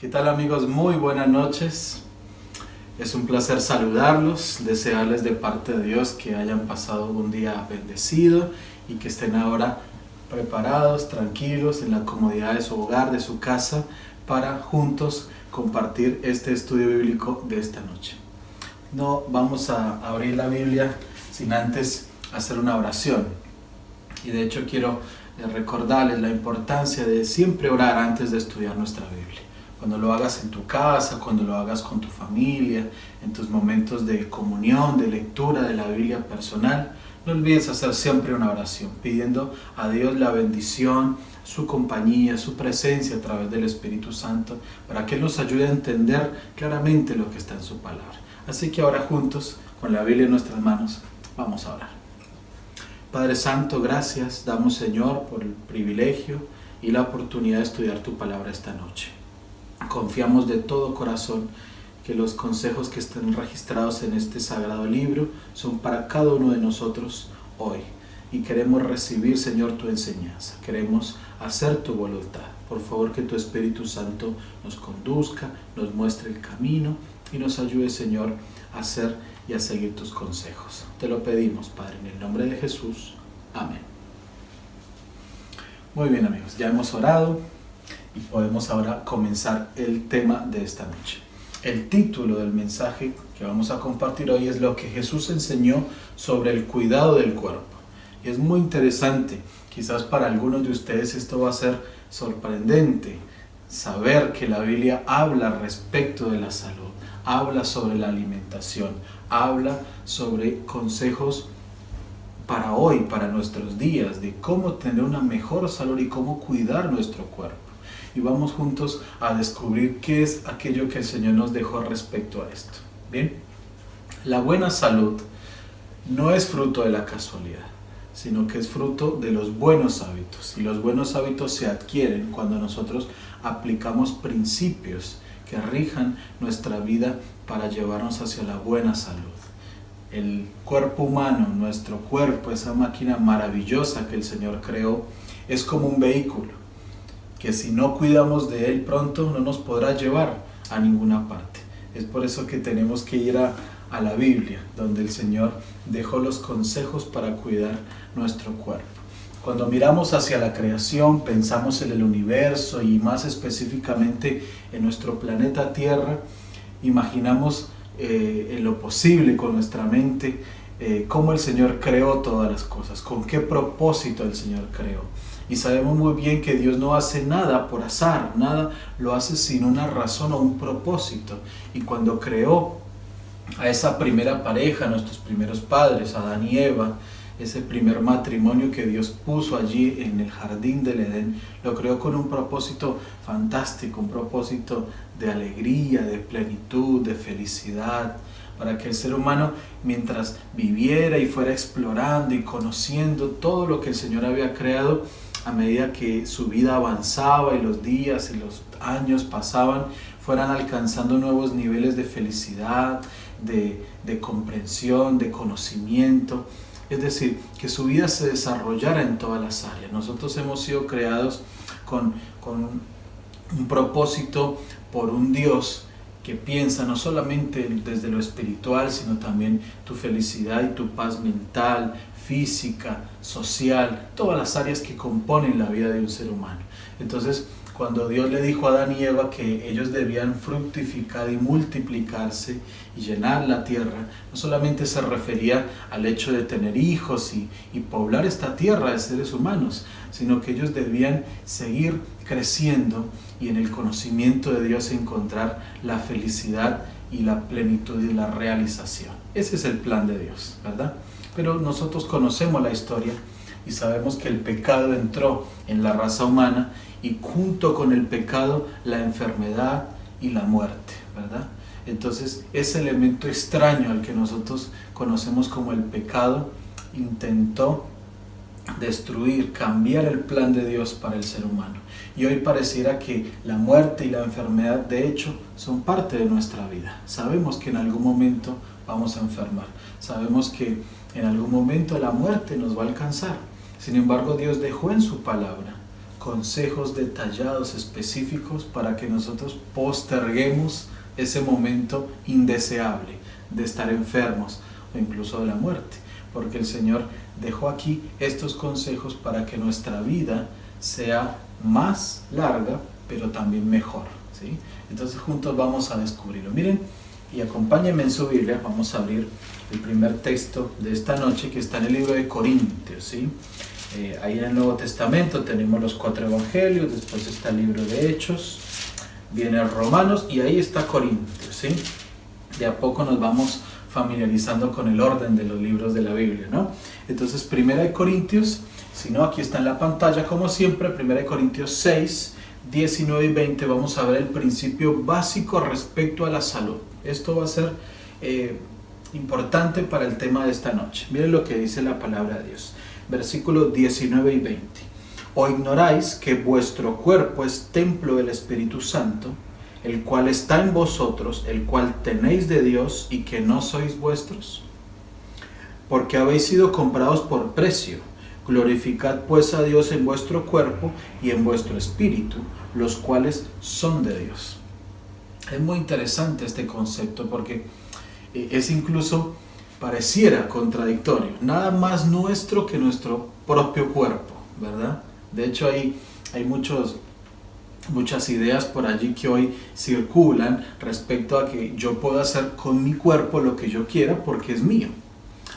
¿Qué tal, amigos? Muy buenas noches. Es un placer saludarlos, desearles de parte de Dios que hayan pasado un día bendecido y que estén ahora preparados, tranquilos, en la comodidad de su hogar, de su casa, para juntos compartir este estudio bíblico de esta noche. No vamos a abrir la Biblia sin antes hacer una oración. Y de hecho quiero recordarles la importancia de siempre orar antes de estudiar nuestra Biblia. Cuando lo hagas en tu casa, cuando lo hagas con tu familia, en tus momentos de comunión, de lectura de la Biblia personal, no olvides hacer siempre una oración, pidiendo a Dios la bendición, su compañía, su presencia a través del Espíritu Santo, para que Él nos ayude a entender claramente lo que está en su palabra. Así que ahora juntos, con la Biblia en nuestras manos, vamos a orar. Padre Santo, gracias damos, Señor, por el privilegio y la oportunidad de estudiar tu palabra esta noche. Confiamos de todo corazón que los consejos que están registrados en este sagrado libro son para cada uno de nosotros hoy. Y queremos recibir, Señor, tu enseñanza. Queremos hacer tu voluntad. Por favor, que tu Espíritu Santo nos conduzca, nos muestre el camino y nos ayude, Señor, a hacer y a seguir tus consejos. Te lo pedimos, Padre, en el nombre de Jesús. Amén. Muy bien, amigos, ya hemos orado y podemos ahora comenzar el tema de esta noche. El título del mensaje que vamos a compartir hoy es lo que Jesús enseñó sobre el cuidado del cuerpo. Y es muy interesante, quizás para algunos de ustedes esto va a ser sorprendente, saber que la Biblia habla respecto de la salud, habla sobre la alimentación, habla sobre consejos para hoy, para nuestros días, de cómo tener una mejor salud y cómo cuidar nuestro cuerpo. Y vamos juntos a descubrir qué es aquello que el Señor nos dejó respecto a esto. Bien, la buena salud no es fruto de la casualidad, sino que es fruto de los buenos hábitos. Y los buenos hábitos se adquieren cuando nosotros aplicamos principios que rijan nuestra vida para llevarnos hacia la buena salud. El cuerpo humano, nuestro cuerpo, esa máquina maravillosa que el Señor creó, es como un vehículo que si no cuidamos de él pronto no nos podrá llevar a ninguna parte. Es por eso que tenemos que ir a la Biblia, donde el Señor dejó los consejos para cuidar nuestro cuerpo. Cuando miramos hacia la creación, pensamos en el universo y más específicamente en nuestro planeta Tierra, imaginamos en lo posible con nuestra mente cómo el Señor creó todas las cosas, con qué propósito el Señor creó. Y sabemos muy bien que Dios no hace nada por azar, nada lo hace sin una razón o un propósito. Y cuando creó a esa primera pareja, nuestros primeros padres, Adán y Eva, ese primer matrimonio que Dios puso allí en el jardín del Edén, lo creó con un propósito fantástico, un propósito de alegría, de plenitud, de felicidad, para que el ser humano, mientras viviera y fuera explorando y conociendo todo lo que el Señor había creado, a medida que su vida avanzaba y los días y los años pasaban, fueran alcanzando nuevos niveles de felicidad, de comprensión, de conocimiento. Es decir, que su vida se desarrollara en todas las áreas. Nosotros hemos sido creados con un propósito por un Dios que piensa no solamente desde lo espiritual, sino también tu felicidad y tu paz mental, física, social, todas las áreas que componen la vida de un ser humano. Entonces, cuando Dios le dijo a Adán y Eva que ellos debían fructificar y multiplicarse y llenar la tierra, no solamente se refería al hecho de tener hijos y poblar esta tierra de seres humanos, sino que ellos debían seguir creciendo y en el conocimiento de Dios encontrar la felicidad y la plenitud y la realización. Ese es el plan de Dios, ¿verdad? Pero nosotros conocemos la historia y sabemos que el pecado entró en la raza humana y junto con el pecado la enfermedad y la muerte, ¿verdad? Entonces ese elemento extraño al que nosotros conocemos como el pecado intentó destruir, cambiar el plan de Dios para el ser humano. Y hoy pareciera que la muerte y la enfermedad de hecho son parte de nuestra vida. Sabemos que en algún momento vamos a enfermar, sabemos que en algún momento la muerte nos va a alcanzar. Sin embargo, Dios dejó en su palabra consejos detallados, específicos, para que nosotros posterguemos ese momento indeseable de estar enfermos o incluso de la muerte. Porque el Señor dejó aquí estos consejos para que nuestra vida sea más larga, pero también mejor, ¿sí? Entonces juntos vamos a descubrirlo. Miren, y acompáñenme en su Biblia, vamos a abrir el primer texto de esta noche, que está en el libro de Corintios, ¿sí? Ahí en el Nuevo Testamento tenemos los 4 evangelios, después está el libro de Hechos, viene Romanos y ahí está Corintios, ¿sí? De a poco nos vamos familiarizando con el orden de los libros de la Biblia, ¿no? Entonces, 1 Corintios, si no, aquí está en la pantalla como siempre, 1 Corintios 6, 19 y 20, vamos a ver el principio básico respecto a la salud. Esto va a ser importante para el tema de esta noche. Miren lo que dice la palabra de Dios. Versículos 19 y 20. ¿O ignoráis que vuestro cuerpo es templo del Espíritu Santo, el cual está en vosotros, el cual tenéis de Dios, y que no sois vuestros? Porque habéis sido comprados por precio. Glorificad pues a Dios en vuestro cuerpo y en vuestro espíritu, los cuales son de Dios. Es muy interesante este concepto porque es incluso, pareciera contradictorio. Nada más nuestro que nuestro propio cuerpo, ¿verdad? De hecho hay muchas ideas por allí que hoy circulan respecto a que yo puedo hacer con mi cuerpo lo que yo quiera porque es mío.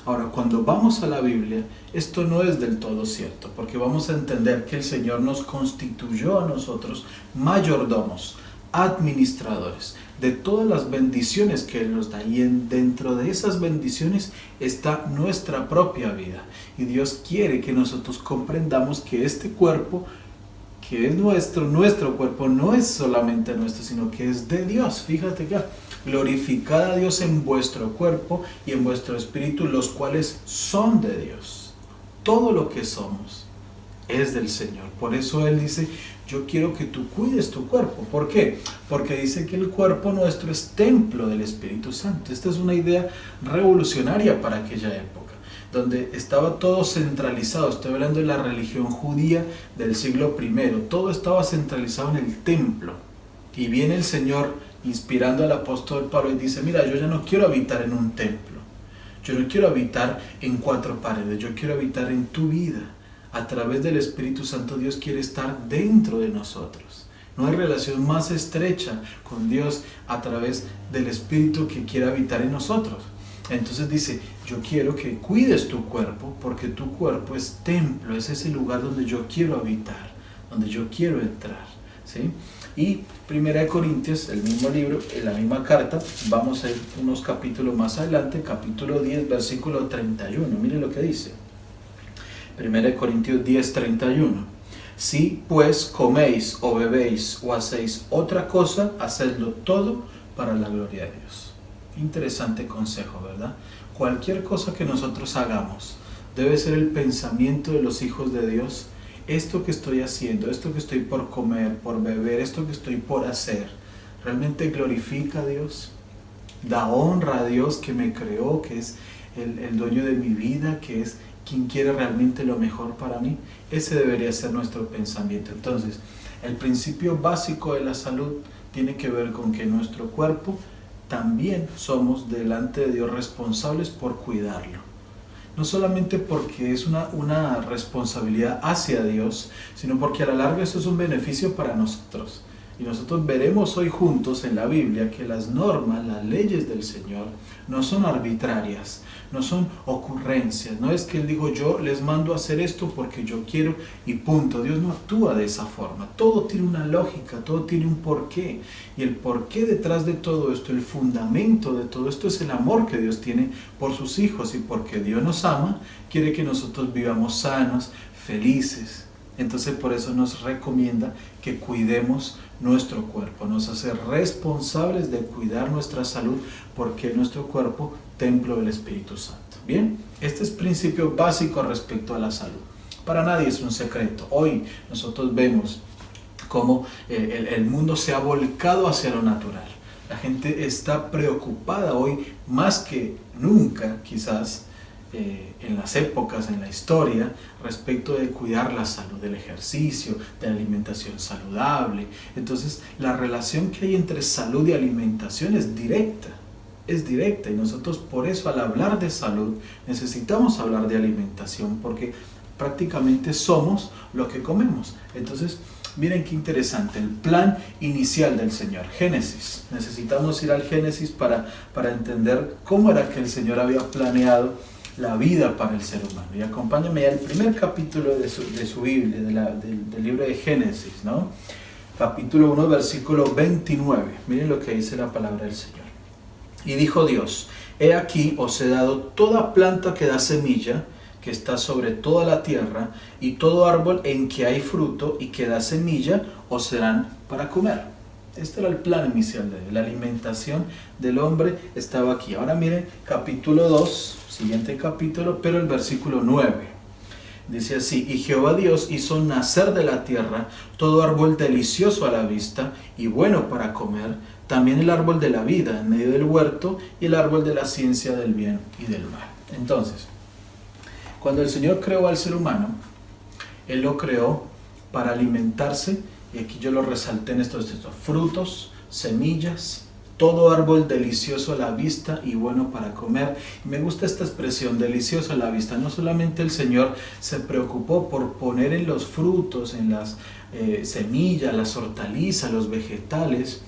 Ahora, cuando vamos a la Biblia, esto no es del todo cierto, porque vamos a entender que el Señor nos constituyó a nosotros mayordomos, administradores de todas las bendiciones que Él nos da, y dentro de esas bendiciones está nuestra propia vida. Y Dios quiere que nosotros comprendamos que este cuerpo, que es nuestro cuerpo, no es solamente nuestro, sino que es de Dios. Fíjate que glorificad a Dios en vuestro cuerpo y en vuestro espíritu, los cuales son de Dios. Todo lo que somos es del Señor. Por eso Él dice, yo quiero que tú cuides tu cuerpo. ¿Por qué? Porque dice que el cuerpo nuestro es templo del Espíritu Santo. Esta es una idea revolucionaria para aquella época, donde estaba todo centralizado. Estoy hablando de la religión judía del siglo I. Todo estaba centralizado en el templo. Y viene el Señor inspirando al apóstol Pablo y dice, mira, yo ya no quiero habitar en un templo. Yo no quiero habitar en 4 paredes. Yo quiero habitar en tu vida. A través del Espíritu Santo Dios quiere estar dentro de nosotros. No hay relación más estrecha con Dios a través del Espíritu que quiere habitar en nosotros. Entonces dice, yo quiero que cuides tu cuerpo, porque tu cuerpo es templo, es ese lugar donde yo quiero habitar, donde yo quiero entrar, ¿sí? Y 1 Corintios, el mismo libro, en la misma carta, vamos a ir unos capítulos más adelante, capítulo 10, versículo 31, miren lo que dice. 1 Corintios 10, 31. Si pues coméis o bebéis o hacéis otra cosa, hacedlo todo para la gloria de Dios. Interesante consejo, ¿verdad? Cualquier cosa que nosotros hagamos debe ser el pensamiento de los hijos de Dios. Esto que estoy haciendo, esto que estoy por comer, por beber, esto que estoy por hacer, ¿realmente glorifica a Dios? ¿Da honra a Dios que me creó, que es el dueño de mi vida, que es quien quiere realmente lo mejor para mí? Ese debería ser nuestro pensamiento. Entonces, el principio básico de la salud tiene que ver con que nuestro cuerpo también somos delante de Dios responsables por cuidarlo. No solamente porque es una responsabilidad hacia Dios, sino porque a la larga eso es un beneficio para nosotros. Y nosotros veremos hoy juntos en la Biblia que las normas, las leyes del Señor no son arbitrarias, no son ocurrencias. No es que Él dijo, yo les mando a hacer esto porque yo quiero y punto. Dios no actúa de esa forma. Todo tiene una lógica, todo tiene un porqué. Y el porqué detrás de todo esto, el fundamento de todo esto es el amor que Dios tiene por sus hijos. Y porque Dios nos ama, quiere que nosotros vivamos sanos, felices. Entonces por eso nos recomienda que cuidemos nuestro cuerpo, nos hace responsables de cuidar nuestra salud, porque nuestro cuerpo, templo del Espíritu Santo. Bien, este es principio básico respecto a la salud. Para nadie es un secreto. Hoy nosotros vemos cómo el mundo se ha volcado hacia lo natural. La gente está preocupada hoy más que nunca, quizás, en las épocas, en la historia, respecto de cuidar la salud, del ejercicio, de la alimentación saludable. Entonces, la relación que hay entre salud y alimentación es directa, y nosotros por eso al hablar de salud necesitamos hablar de alimentación, porque prácticamente somos lo que comemos. Entonces, miren qué interesante, el plan inicial del Señor, Génesis. Necesitamos ir al Génesis para entender cómo era que el Señor había planeado la vida para el ser humano. Y acompáñame al primer capítulo de su Biblia, del libro de Génesis, ¿no? Capítulo 1, versículo 29. Miren lo que dice la palabra del Señor. Y dijo Dios: he aquí os he dado toda planta que da semilla, que está sobre toda la tierra, y todo árbol en que hay fruto y que da semilla, os serán para comer. Este era el plan inicial de la alimentación del hombre, estaba aquí. Ahora miren, capítulo 2, siguiente capítulo, pero el versículo 9. Dice así: y Jehová Dios hizo nacer de la tierra todo árbol delicioso a la vista y bueno para comer, también el árbol de la vida en medio del huerto y el árbol de la ciencia del bien y del mal. Entonces, cuando el Señor creó al ser humano, Él lo creó para alimentarse, y aquí yo lo resalté en estos textos: frutos, semillas, todo árbol delicioso a la vista y bueno para comer. Me gusta esta expresión, delicioso a la vista. No solamente el Señor se preocupó por poner en los frutos, en las semillas, las hortalizas, los vegetales,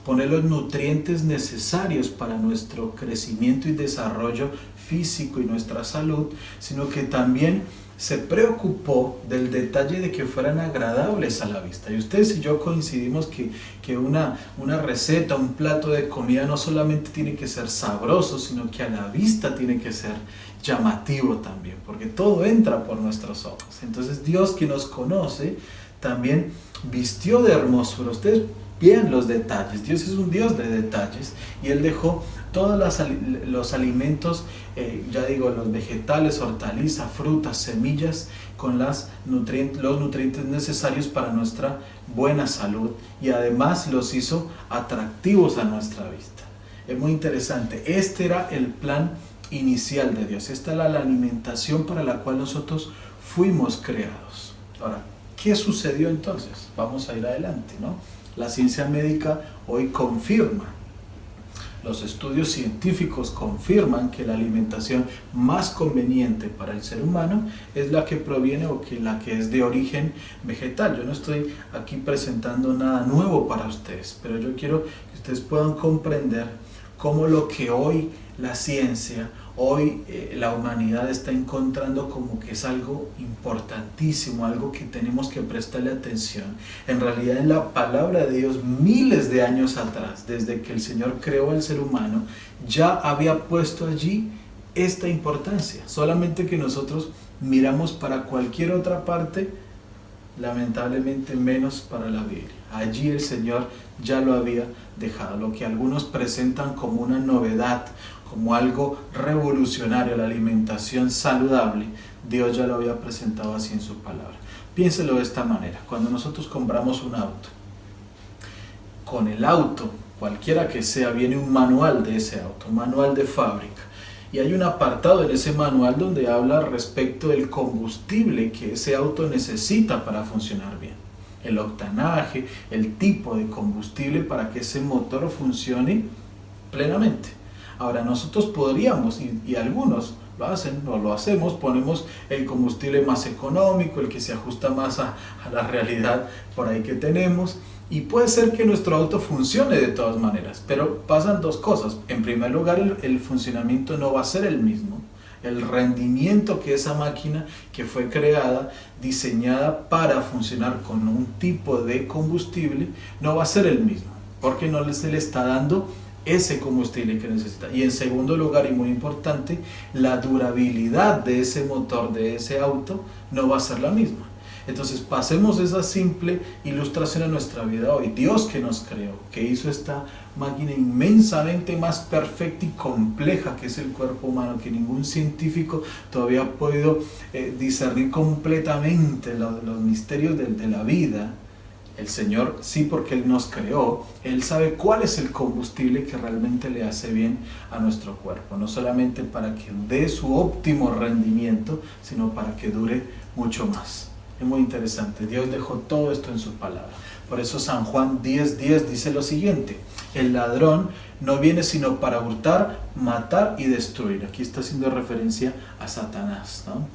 poner los nutrientes necesarios para nuestro crecimiento y desarrollo físico y nuestra salud, sino que también se preocupó del detalle de que fueran agradables a la vista. Y ustedes y yo coincidimos que una receta, un plato de comida no solamente tiene que ser sabroso, sino que a la vista tiene que ser llamativo también, porque todo entra por nuestros ojos. Entonces Dios, que nos conoce, también vistió de hermosura. Ustedes vean los detalles. Dios es un Dios de detalles, y Él dejó todos los alimentos, los vegetales, hortalizas, frutas, semillas, con los nutrientes necesarios para nuestra buena salud, y además los hizo atractivos a nuestra vista. Es muy interesante. Este era el plan inicial de Dios. Esta era la alimentación para la cual nosotros fuimos creados. Ahora, ¿qué sucedió entonces? Vamos a ir adelante, ¿no? La ciencia médica hoy confirma, los estudios científicos confirman que la alimentación más conveniente para el ser humano es la que proviene la que es de origen vegetal. Yo no estoy aquí presentando nada nuevo para ustedes, pero yo quiero que ustedes puedan comprender cómo lo que hoy la ciencia, hoy la humanidad está encontrando como que es algo importantísimo, algo que tenemos que prestarle atención. En realidad, en la palabra de Dios, miles de años atrás, desde que el Señor creó al ser humano, ya había puesto allí esta importancia. Solamente que nosotros miramos para cualquier otra parte, lamentablemente menos para la Biblia. Allí el Señor ya lo había dejado. Lo que algunos presentan como una novedad, como algo revolucionario, la alimentación saludable, Dios ya lo había presentado así en su palabra. Piénselo de esta manera: cuando nosotros compramos un auto, con el auto, cualquiera que sea, viene un manual de ese auto, un manual de fábrica, y hay un apartado en ese manual donde habla respecto del combustible que ese auto necesita para funcionar bien, el octanaje, el tipo de combustible para que ese motor funcione plenamente. Ahora, nosotros podríamos, y algunos lo hacen, o lo hacemos, ponemos el combustible más económico, el que se ajusta más a la realidad por ahí que tenemos, y puede ser que nuestro auto funcione de todas maneras, pero pasan dos cosas. En primer lugar, el funcionamiento no va a ser el mismo. El rendimiento que esa máquina, que fue creada, diseñada para funcionar con un tipo de combustible, no va a ser el mismo, porque no se le está dando ese combustible que necesita. Y en segundo lugar, y muy importante, la durabilidad de ese motor, de ese auto, no va a ser la misma. Entonces, pasemos esa simple ilustración a nuestra vida hoy. Dios, que nos creó, que hizo esta máquina inmensamente más perfecta y compleja que es el cuerpo humano, que ningún científico todavía ha podido discernir completamente los misterios de la vida. El Señor, sí, porque Él nos creó, Él sabe cuál es el combustible que realmente le hace bien a nuestro cuerpo. No solamente para que dé su óptimo rendimiento, sino para que dure mucho más. Es muy interesante. Dios dejó todo esto en su palabra. Por eso San Juan 10:10 dice lo siguiente: el ladrón no viene sino para hurtar, matar y destruir. Aquí está haciendo referencia a Satanás, ¿no?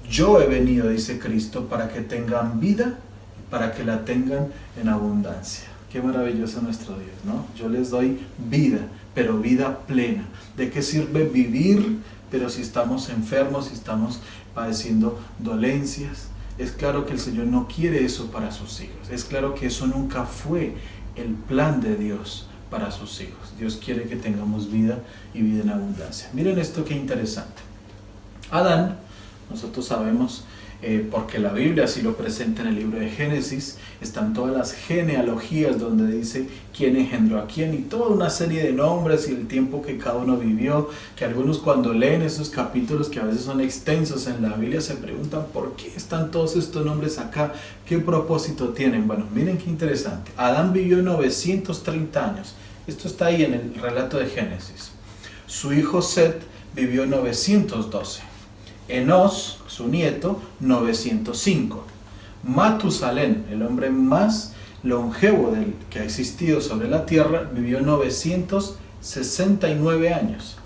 Yo he venido, dice Cristo, para que tengan vida, para que la tengan en abundancia. Qué maravilloso nuestro Dios, ¿no? Yo les doy vida, pero vida plena. ¿De qué sirve vivir, pero si estamos enfermos, si estamos padeciendo dolencias? Es claro que el Señor no quiere eso para sus hijos. Es claro que eso nunca fue el plan de Dios para sus hijos. Dios quiere que tengamos vida y vida en abundancia. Miren esto qué interesante. Adán, nosotros sabemos, porque la Biblia así lo presenta en el libro de Génesis, están todas las genealogías donde dice quién engendró a quién y toda una serie de nombres y el tiempo que cada uno vivió, que algunos cuando leen esos capítulos que a veces son extensos en la Biblia se preguntan ¿por qué están todos estos nombres acá? ¿Qué propósito tienen? Bueno, miren qué interesante. Adán vivió 930 años. Esto está ahí en el relato de Génesis. Su hijo Set vivió 912. Enos, su nieto, 905. Matusalén, el hombre más longevo que ha existido sobre la tierra, vivió 969 años.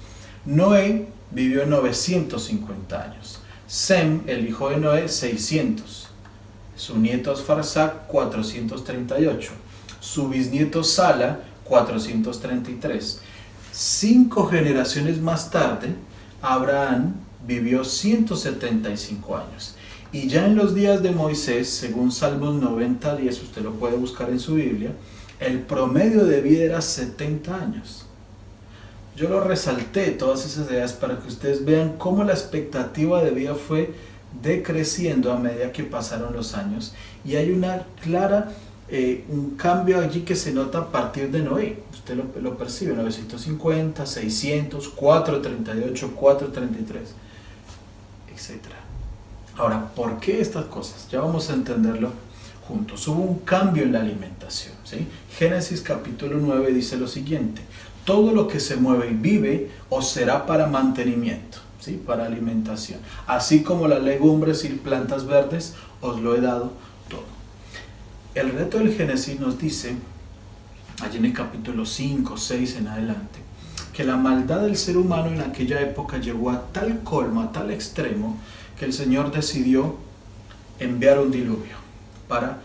Noé vivió 950 años. Sem, el hijo de Noé, 600. Su nieto Asfarsac, 438. Su bisnieto Sala, 433. 5 generaciones más tarde, Abraham vivió 175 años. Y ya en los días de Moisés, según Salmos 90:10, usted lo puede buscar en su Biblia, el promedio de vida era 70 años. Yo lo resalté, todas esas ideas, para que ustedes vean cómo la expectativa de vida fue decreciendo a medida que pasaron los años. Y hay una clara, un cambio allí que se nota a partir de Noé. Usted lo percibe, 950, 600, 438, 433. Etcétera. Ahora, ¿por qué estas cosas? Ya vamos a entenderlo juntos. Hubo un cambio en la alimentación, ¿sí? Génesis capítulo 9 dice lo siguiente: todo lo que se mueve y vive os será para mantenimiento, ¿sí? Para alimentación. Así como las legumbres y plantas verdes, os lo he dado todo. El reto del Génesis nos dice, allí en el capítulo 5, 6 en adelante, que la maldad del ser humano en aquella época llegó a tal colmo, a tal extremo, que el Señor decidió enviar un diluvio para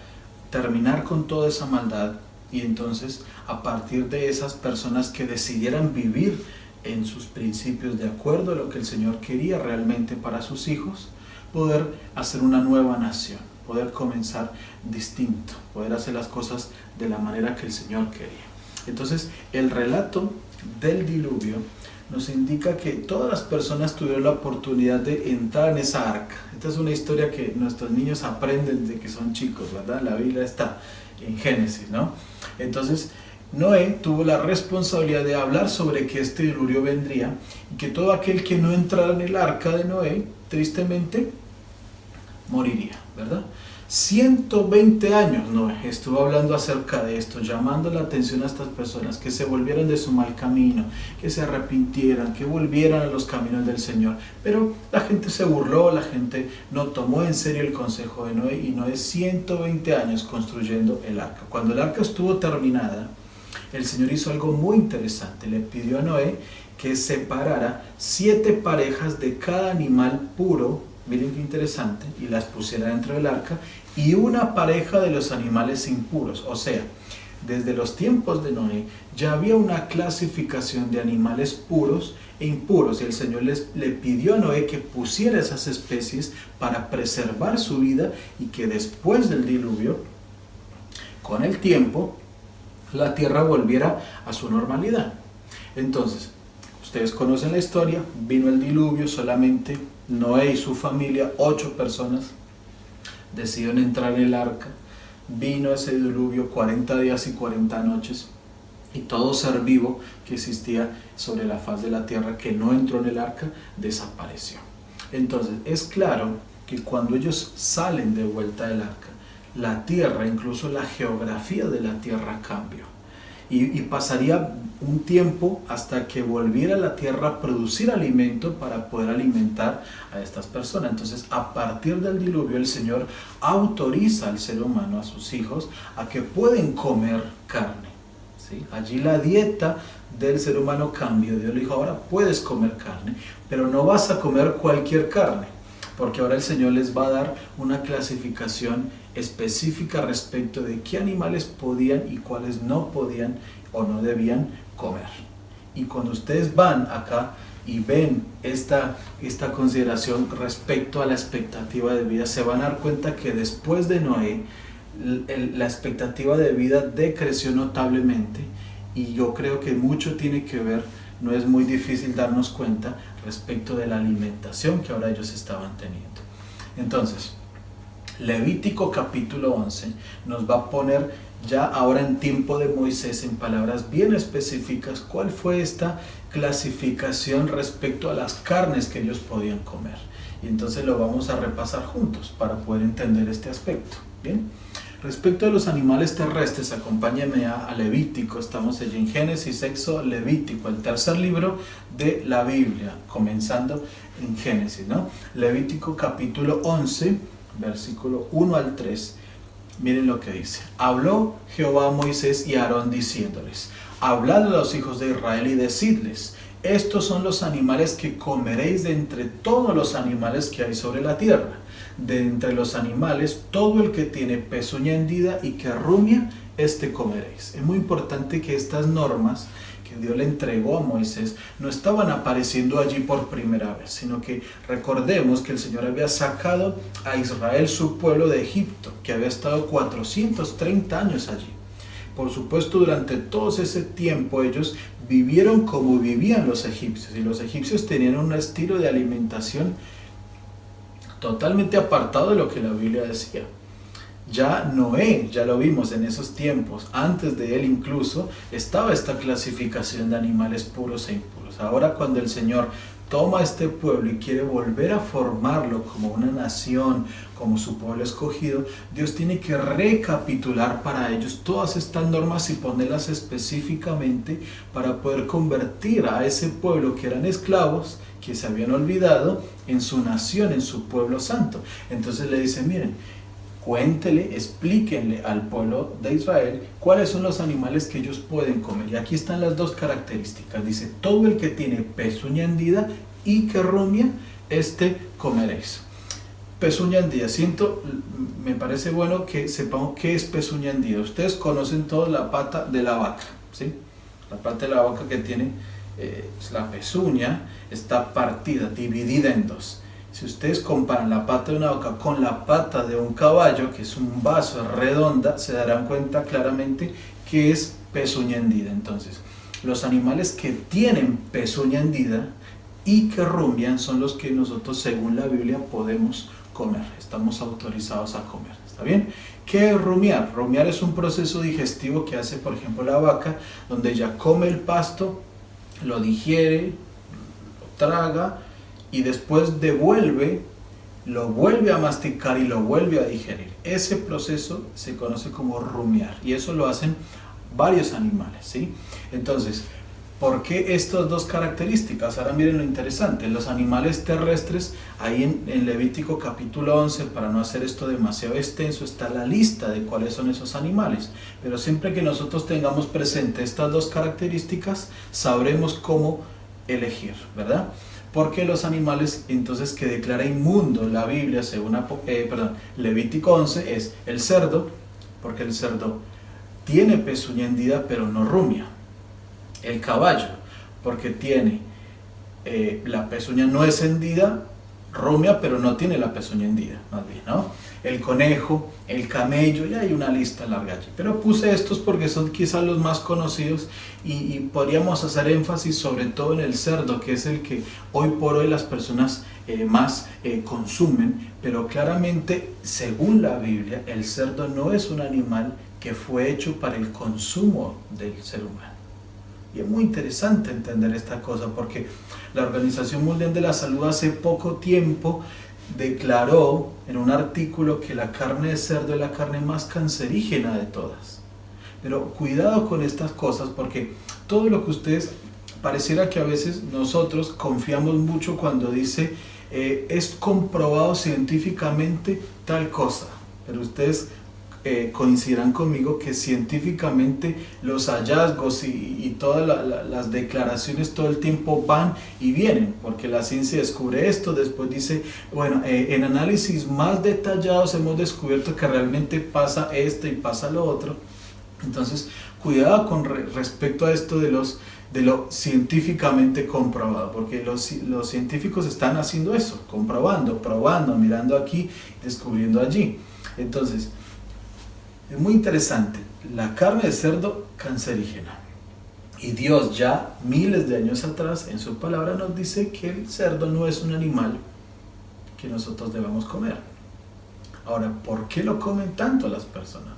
terminar con toda esa maldad y entonces a partir de esas personas que decidieran vivir en sus principios de acuerdo a lo que el Señor quería realmente para sus hijos, poder hacer una nueva nación, poder comenzar distinto, poder hacer las cosas de la manera que el Señor quería. Entonces el relato del diluvio nos indica que todas las personas tuvieron la oportunidad de entrar en esa arca. Esta es una historia que nuestros niños aprenden desde que son chicos, ¿verdad? La Biblia está en Génesis, ¿no? Entonces Noé tuvo la responsabilidad de hablar sobre que este diluvio vendría y que todo aquel que no entrara en el arca de Noé, tristemente, moriría, ¿verdad? 120 años Noé estuvo hablando acerca de esto, llamando la atención a estas personas que se volvieran de su mal camino, que se arrepintieran, que volvieran a los caminos del Señor. Pero la gente se burló, la gente no tomó en serio el consejo de Noé y Noé 120 años construyendo el arca. Cuando el arca estuvo terminada, el Señor hizo algo muy interesante. Le pidió a Noé que separara 7 parejas de cada animal puro, miren qué interesante, y las pusiera dentro del arca, y una pareja de los animales impuros. O sea, desde los tiempos de Noé ya había una clasificación de animales puros e impuros, y el Señor le pidió a Noé que pusiera esas especies para preservar su vida y que después del diluvio, con el tiempo, la tierra volviera a su normalidad. Entonces, ustedes conocen la historia, vino el diluvio, solamente Noé y su familia, 8 personas, decidieron entrar en el arca. Vino ese diluvio, 40 días y 40 noches, y todo ser vivo que existía sobre la faz de la tierra que no entró en el arca, desapareció. Entonces, es claro que cuando ellos salen de vuelta del arca, la tierra, incluso la geografía de la tierra cambió. Y pasaría un tiempo hasta que volviera la tierra a producir alimento para poder alimentar a estas personas. Entonces, a partir del diluvio, el Señor autoriza al ser humano, a sus hijos, a que pueden comer carne, ¿sí? Allí la dieta del ser humano cambió. Dios le dijo, ahora puedes comer carne, pero no vas a comer cualquier carne, porque ahora el Señor les va a dar una clasificación específica respecto de qué animales podían y cuáles no podían o no debían comer. Y cuando ustedes van acá y ven esta consideración respecto a la expectativa de vida, se van a dar cuenta que después de Noé, la expectativa de vida decreció notablemente, y yo creo que mucho tiene que ver, no es muy difícil darnos cuenta respecto de la alimentación que ahora ellos estaban teniendo. Entonces, Levítico capítulo 11 nos va a poner ya ahora en tiempo de Moisés, en palabras bien específicas, cuál fue esta clasificación respecto a las carnes que ellos podían comer. Y entonces lo vamos a repasar juntos para poder entender este aspecto. Bien, respecto a los animales terrestres, acompáñenme a Levítico. Estamos allí en Génesis, Éxodo, Levítico, el tercer libro de la Biblia, comenzando en Génesis, ¿no? Levítico capítulo 11, versículo 1 al 3. Miren lo que dice. Habló Jehová a Moisés y a Aarón diciéndoles: hablad a los hijos de Israel y decidles: estos son los animales que comeréis de entre todos los animales que hay sobre la tierra. De entre los animales, todo el que tiene pezuña hendida y que rumia, este comeréis. Es muy importante que estas normas que Dios le entregó a Moisés no estaban apareciendo allí por primera vez, sino que recordemos que el Señor había sacado a Israel, su pueblo, de Egipto, que había estado 430 años allí. Por supuesto, durante todo ese tiempo ellos vivieron como vivían los egipcios, y los egipcios tenían un estilo de alimentación totalmente apartado de lo que la Biblia decía. Ya Noé, ya lo vimos en esos tiempos, antes de él incluso, estaba esta clasificación de animales puros e impuros. Ahora, cuando el Señor toma este pueblo y quiere volver a formarlo como una nación, como su pueblo escogido, Dios tiene que recapitular para ellos todas estas normas y ponerlas específicamente para poder convertir a ese pueblo que eran esclavos, que se habían olvidado, en su nación, en su pueblo santo. Entonces le dice, miren, cuéntele, explíquenle al pueblo de Israel cuáles son los animales que ellos pueden comer. Y aquí están las dos características. Dice, todo el que tiene pezuña hendida y que rumia, este comeréis. Pezuña hendida. Me parece bueno que sepamos qué es pezuña hendida. Ustedes conocen toda la pata de la vaca, ¿sí? La parte de la vaca que tiene la pezuña está partida, dividida en dos. Si ustedes comparan la pata de una vaca con la pata de un caballo, que es un vaso redonda, se darán cuenta claramente que es pezuña hendida. Entonces, los animales que tienen pezuña hendida y que rumian son los que nosotros, según la Biblia, podemos comer. Estamos autorizados a comer. ¿Está bien? ¿Qué es rumiar? Rumiar es un proceso digestivo que hace, por ejemplo, la vaca, donde ella come el pasto, lo digiere, lo traga, y después lo vuelve a masticar y lo vuelve a digerir. Ese proceso se conoce como rumiar, y eso lo hacen varios animales, ¿sí? Entonces, ¿por qué estas dos características? Ahora miren lo interesante. Los animales terrestres, ahí en Levítico capítulo 11, para no hacer esto demasiado extenso, está la lista de cuáles son esos animales. Pero siempre que nosotros tengamos presente estas dos características, sabremos cómo elegir, ¿verdad? Porque los animales entonces que declara inmundo la Biblia, según Levítico 11, es el cerdo, porque el cerdo tiene pezuña hendida pero no rumia. El caballo, porque tiene la pezuña no es hendida, rumia, pero no tiene la pezuña hendida, más bien, ¿no? El conejo, el camello, ya hay una lista larga allí. Pero puse estos porque son quizás los más conocidos y podríamos hacer énfasis sobre todo en el cerdo, que es el que hoy por hoy las personas más consumen. Pero claramente, según la Biblia, el cerdo no es un animal que fue hecho para el consumo del ser humano. Y es muy interesante entender esta cosa, porque la Organización Mundial de la Salud hace poco tiempo declaró en un artículo que la carne de cerdo es la carne más cancerígena de todas. Pero cuidado con estas cosas, porque todo lo que ustedes, pareciera que a veces nosotros confiamos mucho cuando dice es comprobado científicamente tal cosa, pero ustedes coincidirán conmigo que científicamente los hallazgos y todas las declaraciones todo el tiempo van y vienen, porque la ciencia descubre esto, después dice, bueno, en análisis más detallados hemos descubierto que realmente pasa esto y pasa lo otro. Entonces, cuidado con respecto a esto de lo científicamente comprobado, porque los científicos están haciendo eso, comprobando, probando, mirando aquí, descubriendo allí. Entonces, es muy interesante, la carne de cerdo cancerígena. Y Dios ya miles de años atrás en su palabra nos dice que el cerdo no es un animal que nosotros debamos comer. Ahora, ¿por qué lo comen tanto las personas?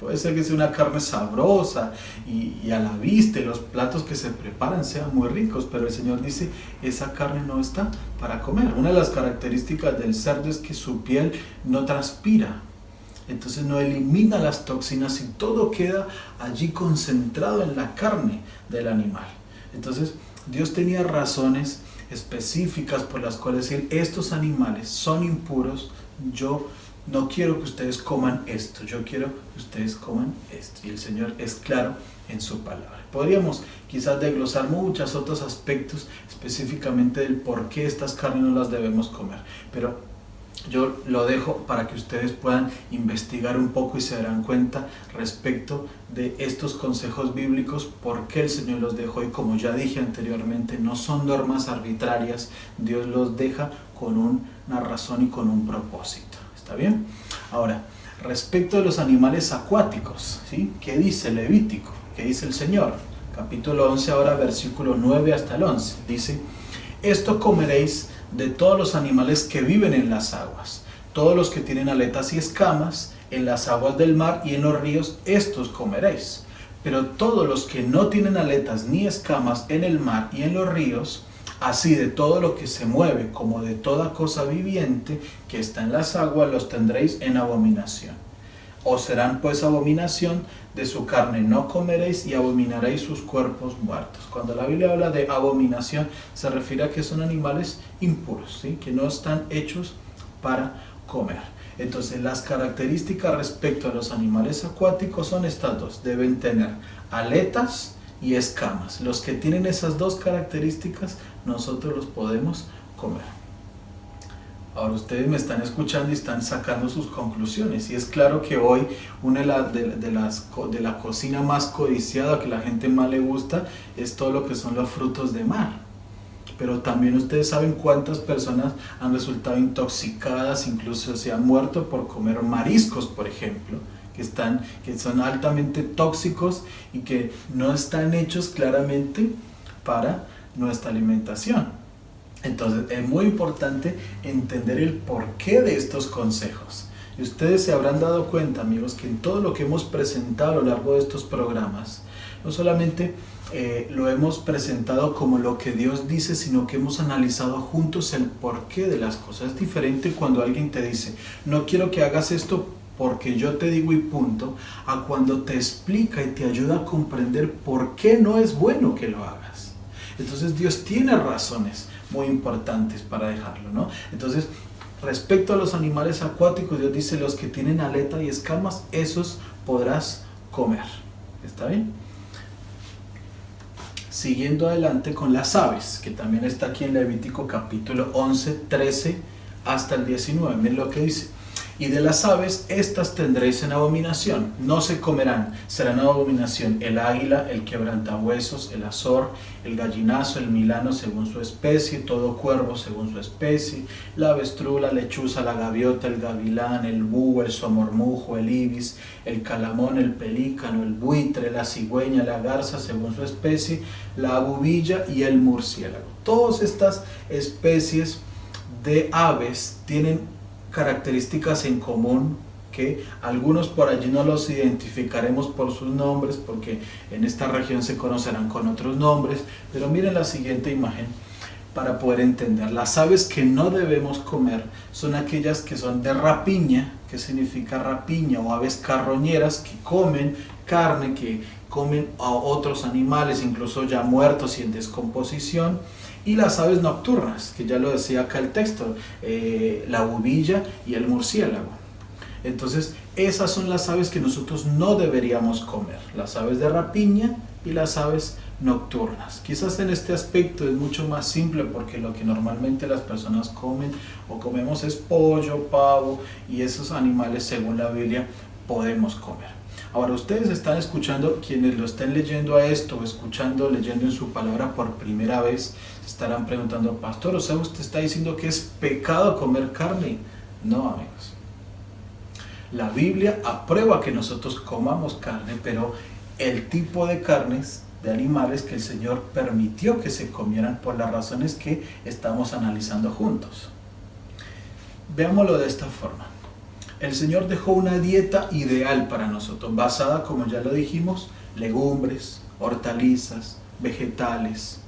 Puede ser que sea una carne sabrosa y a la vista y los platos que se preparan sean muy ricos, pero el Señor dice, esa carne no está para comer. Una de las características del cerdo es que su piel no transpira, entonces no elimina las toxinas y todo queda allí concentrado en la carne del animal. Entonces Dios tenía razones específicas por las cuales decir, estos animales son impuros, yo no quiero que ustedes coman esto, yo quiero que ustedes coman esto. Y el Señor es claro en su palabra. Podríamos quizás desglosar muchos otros aspectos específicamente del por qué estas carnes no las debemos comer, pero yo lo dejo para que ustedes puedan investigar un poco y se darán cuenta respecto de estos consejos bíblicos, por qué el Señor los dejó, y como ya dije anteriormente, no son normas arbitrarias, Dios los deja con una razón y con un propósito. ¿Está bien? Ahora, respecto de los animales acuáticos, ¿sí? ¿Qué dice Levítico? ¿Qué dice el Señor? Capítulo 11, ahora versículo 9 hasta el 11. Dice, esto comeréis de todos los animales que viven en las aguas, todos los que tienen aletas y escamas, en las aguas del mar y en los ríos, estos comeréis. Pero todos los que no tienen aletas ni escamas en el mar y en los ríos, así de todo lo que se mueve como de toda cosa viviente que está en las aguas, los tendréis en abominación. Os serán pues abominación, de su carne no comeréis y abominaréis sus cuerpos muertos. Cuando la Biblia habla de abominación, se refiere a que son animales impuros, ¿sí? Que no están hechos para comer. Entonces, las características respecto a los animales acuáticos son estas dos. Deben tener aletas y escamas. Los que tienen esas dos características, nosotros los podemos comer. Ahora ustedes me están escuchando y están sacando sus conclusiones, y es claro que hoy una de la cocina más codiciada, que la gente más le gusta, es todo lo que son los frutos de mar. Pero también ustedes saben cuántas personas han resultado intoxicadas, incluso se han muerto por comer mariscos, por ejemplo, que son altamente tóxicos y que no están hechos claramente para nuestra alimentación. Entonces es muy importante entender el porqué de estos consejos. Y ustedes se habrán dado cuenta, amigos, que en todo lo que hemos presentado a lo largo de estos programas, no solamente lo hemos presentado como lo que Dios dice, sino que hemos analizado juntos el porqué de las cosas. Es diferente cuando alguien te dice, no quiero que hagas esto porque yo te digo y punto, a cuando te explica y te ayuda a comprender por qué no es bueno que lo hagas. Entonces Dios tiene razones muy importantes para dejarlo, ¿no? Entonces, respecto a los animales acuáticos, Dios dice, los que tienen aleta y escamas, esos podrás comer. ¿Está bien? Siguiendo adelante con las aves, que también está aquí en Levítico capítulo 11, 13 hasta el 19. Miren lo que dice. Y de las aves, estas tendréis en abominación, no se comerán, serán abominación el águila, el quebrantahuesos, el azor, el gallinazo, el milano según su especie, todo cuervo según su especie, la avestruz, la lechuza, la gaviota, el gavilán, el búho, el somormujo, el ibis, el calamón, el pelícano, el buitre, la cigüeña, la garza según su especie, la abubilla y el murciélago. Todas estas especies de aves tienen características en común, que algunos por allí no los identificaremos por sus nombres, porque en esta región se conocerán con otros nombres, pero miren la siguiente imagen. para poder entender. Las aves que no debemos comer son aquellas que son de rapiña, que significa rapiña, o aves carroñeras que comen carne, que comen a otros animales, incluso ya muertos y en descomposición. Y las aves nocturnas, que ya lo decía acá el texto, la bubilla y el murciélago. Entonces, esas son las aves que nosotros no deberíamos comer, las aves de rapiña y las aves nocturnas. Quizás en este aspecto es mucho más simple porque lo que normalmente las personas comen o comemos es pollo, pavo, y esos animales, según la Biblia, podemos comer. Ahora, ustedes están escuchando, quienes lo estén leyendo a esto o escuchando, leyendo en su palabra por primera vez, se estarán preguntando: pastor, o sea, usted está diciendo que es pecado comer carne. No, amigos. La Biblia aprueba que nosotros comamos carne, pero el tipo de carnes de animales que el Señor permitió que se comieran por las razones que estamos analizando juntos. Veámoslo de esta forma. El Señor dejó una dieta ideal para nosotros, basada, como ya lo dijimos, legumbres, hortalizas, vegetales,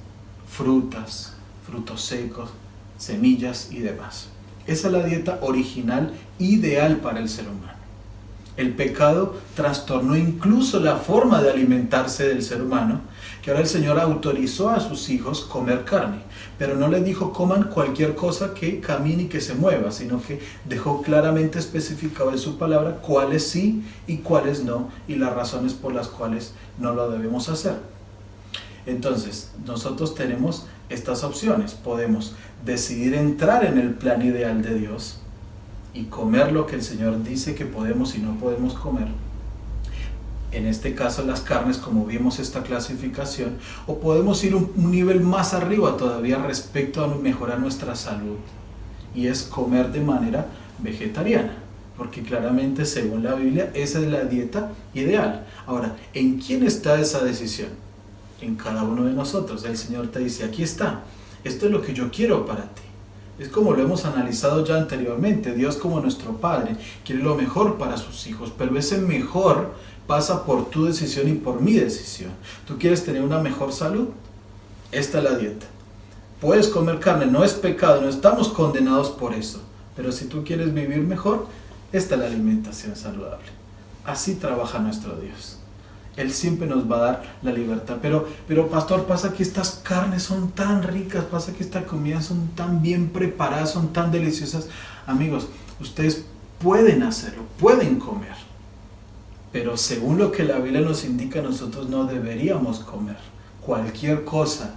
frutas, frutos secos, semillas y demás. Esa es la dieta original ideal para el ser humano. El pecado trastornó incluso la forma de alimentarse del ser humano, que ahora el Señor autorizó a sus hijos comer carne, pero no les dijo coman cualquier cosa que camine y que se mueva, sino que dejó claramente especificado en su palabra cuáles sí y cuáles no, y las razones por las cuales no lo debemos hacer. Entonces, nosotros tenemos estas opciones. Podemos decidir entrar en el plan ideal de Dios y comer lo que el Señor dice que podemos y no podemos comer. En este caso las carnes, como vimos esta clasificación, o podemos ir un nivel más arriba todavía respecto a mejorar nuestra salud, y es comer de manera vegetariana, porque claramente según la Biblia esa es la dieta ideal. Ahora, ¿en quién está esa decisión? En cada uno de nosotros. El Señor te dice: aquí está, esto es lo que yo quiero para ti. Es como lo hemos analizado ya anteriormente. Dios, como nuestro Padre, quiere lo mejor para sus hijos, pero ese mejor pasa por tu decisión y por mi decisión. ¿Tú quieres tener una mejor salud? Esta es la dieta. Puedes comer carne, no es pecado, no estamos condenados por eso, pero si tú quieres vivir mejor, esta es la alimentación saludable. Así trabaja nuestro Dios. Él siempre nos va a dar la libertad. Pero pastor, pasa que estas carnes son tan ricas, pasa que estas comidas son tan bien preparadas, son tan deliciosas. Amigos, ustedes pueden hacerlo, pueden comer. Pero según lo que la Biblia nos indica, nosotros no deberíamos comer cualquier cosa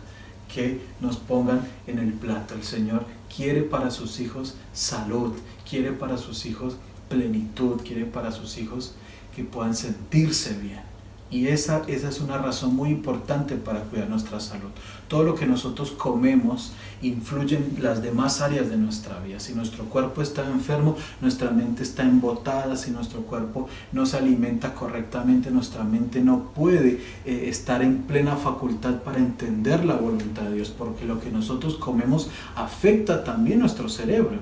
que nos pongan en el plato. El Señor quiere para sus hijos salud, quiere para sus hijos plenitud, quiere para sus hijos que puedan sentirse bien. Y esa es una razón muy importante para cuidar nuestra salud. Todo lo que nosotros comemos influye en las demás áreas de nuestra vida. Si nuestro cuerpo está enfermo, nuestra mente está embotada. Si nuestro cuerpo no se alimenta correctamente, nuestra mente no puede estar en plena facultad para entender la voluntad de Dios, porque lo que nosotros comemos afecta también nuestro cerebro.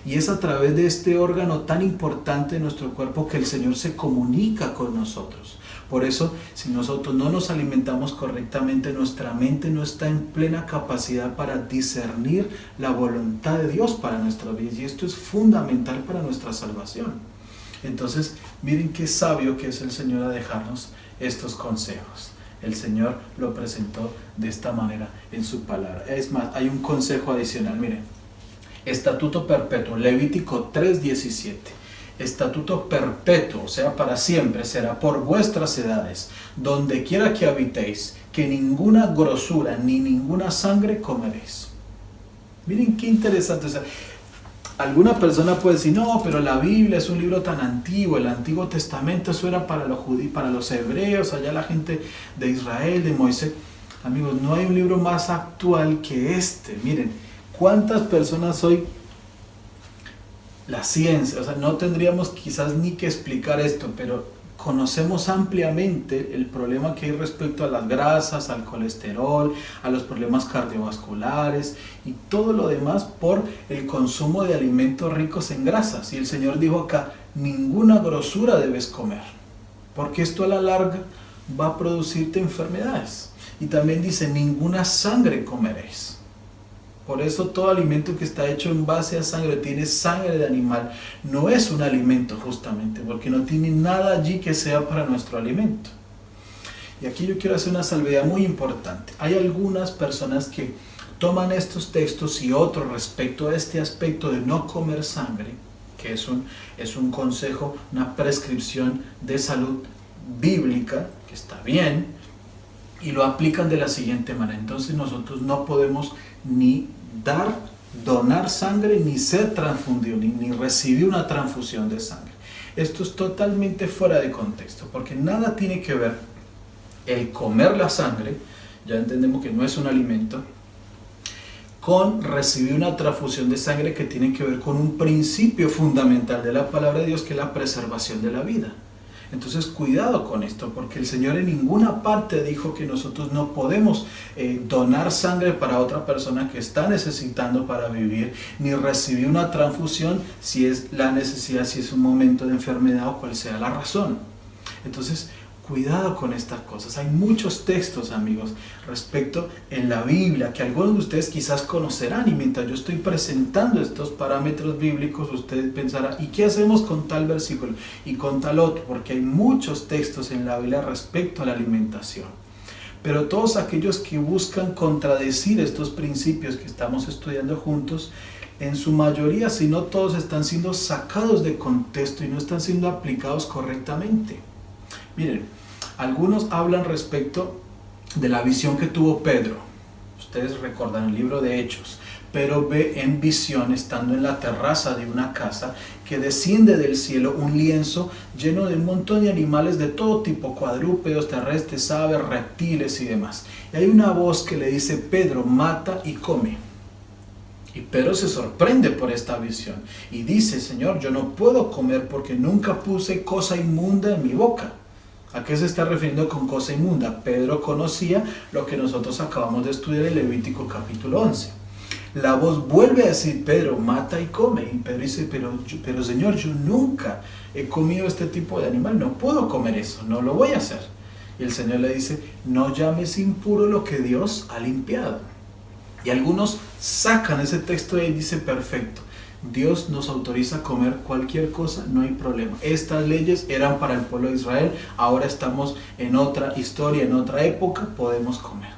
Y es a través de este órgano tan importante de nuestro cuerpo que el Señor se comunica con nosotros. Por eso, si nosotros no nos alimentamos correctamente, nuestra mente no está en plena capacidad para discernir la voluntad de Dios para nuestra vida. Y esto es fundamental para nuestra salvación. Entonces, miren qué sabio que es el Señor a dejarnos estos consejos. El Señor lo presentó de esta manera en su palabra. Es más, hay un consejo adicional, miren. Estatuto perpetuo, Levítico 3:17. Estatuto perpetuo, o sea, para siempre, será por vuestras edades, donde quiera que habitéis, que ninguna grosura ni ninguna sangre comeréis. Miren qué interesante. O sea, alguna persona puede decir: no, pero la Biblia es un libro tan antiguo, el Antiguo Testamento, eso era para los judíos, para los hebreos, allá la gente de Israel, de Moisés. Amigos, no hay un libro más actual que este. Miren, ¿cuántas personas hoy? La ciencia, o sea, no tendríamos quizás ni que explicar esto, pero conocemos ampliamente el problema que hay respecto a las grasas, al colesterol, a los problemas cardiovasculares y todo lo demás por el consumo de alimentos ricos en grasas. Y el Señor dijo acá: ninguna grosura debes comer, porque esto a la larga va a producirte enfermedades. Y también dice: ninguna sangre comeréis. Por eso todo alimento que está hecho en base a sangre, tiene sangre de animal, no es un alimento justamente, porque no tiene nada allí que sea para nuestro alimento. Y aquí yo quiero hacer una salvedad muy importante. Hay algunas personas que toman estos textos y otros respecto a este aspecto de no comer sangre, que es un consejo, una prescripción de salud bíblica, que está bien, y lo aplican de la siguiente manera. Entonces nosotros no podemos ni donar sangre, ni ser transfundido, ni recibir una transfusión de sangre. Esto es totalmente fuera de contexto, porque nada tiene que ver el comer la sangre, ya entendemos que no es un alimento, con recibir una transfusión de sangre que tiene que ver con un principio fundamental de la palabra de Dios, que es la preservación de la vida. Entonces cuidado con esto, porque el Señor en ninguna parte dijo que nosotros no podemos donar sangre para otra persona que está necesitando para vivir, ni recibir una transfusión si es la necesidad, si es un momento de enfermedad o cual sea la razón. Entonces cuidado con estas cosas. Hay muchos textos, amigos, respecto en la Biblia que algunos de ustedes quizás conocerán, y mientras yo estoy presentando estos parámetros bíblicos, ustedes pensarán, ¿y qué hacemos con tal versículo y con tal otro? Porque hay muchos textos en la Biblia respecto a la alimentación. Pero todos aquellos que buscan contradecir estos principios que estamos estudiando juntos, en su mayoría, si no todos, están siendo sacados de contexto y no están siendo aplicados correctamente. Miren, algunos hablan respecto de la visión que tuvo Pedro. Ustedes recordan el libro de Hechos. Pedro ve en visión, estando en la terraza de una casa, que desciende del cielo un lienzo lleno de un montón de animales de todo tipo, cuadrúpedos, terrestres, aves, reptiles y demás. Y hay una voz que le dice: Pedro, mata y come. Y Pedro se sorprende por esta visión y dice: Señor, yo no puedo comer porque nunca puse cosa inmunda en mi boca. ¿A qué se está refiriendo con cosa inmunda? Pedro conocía lo que nosotros acabamos de estudiar en Levítico capítulo 11. La voz vuelve a decir: Pedro, mata y come. Y Pedro dice: pero Señor, yo nunca he comido este tipo de animal, no puedo comer eso, no lo voy a hacer. Y el Señor le dice: no llames impuro lo que Dios ha limpiado. Y algunos sacan ese texto y dicen: perfecto, Dios nos autoriza a comer cualquier cosa, no hay problema. Estas leyes eran para el pueblo de Israel, ahora estamos en otra historia, en otra época, podemos comer.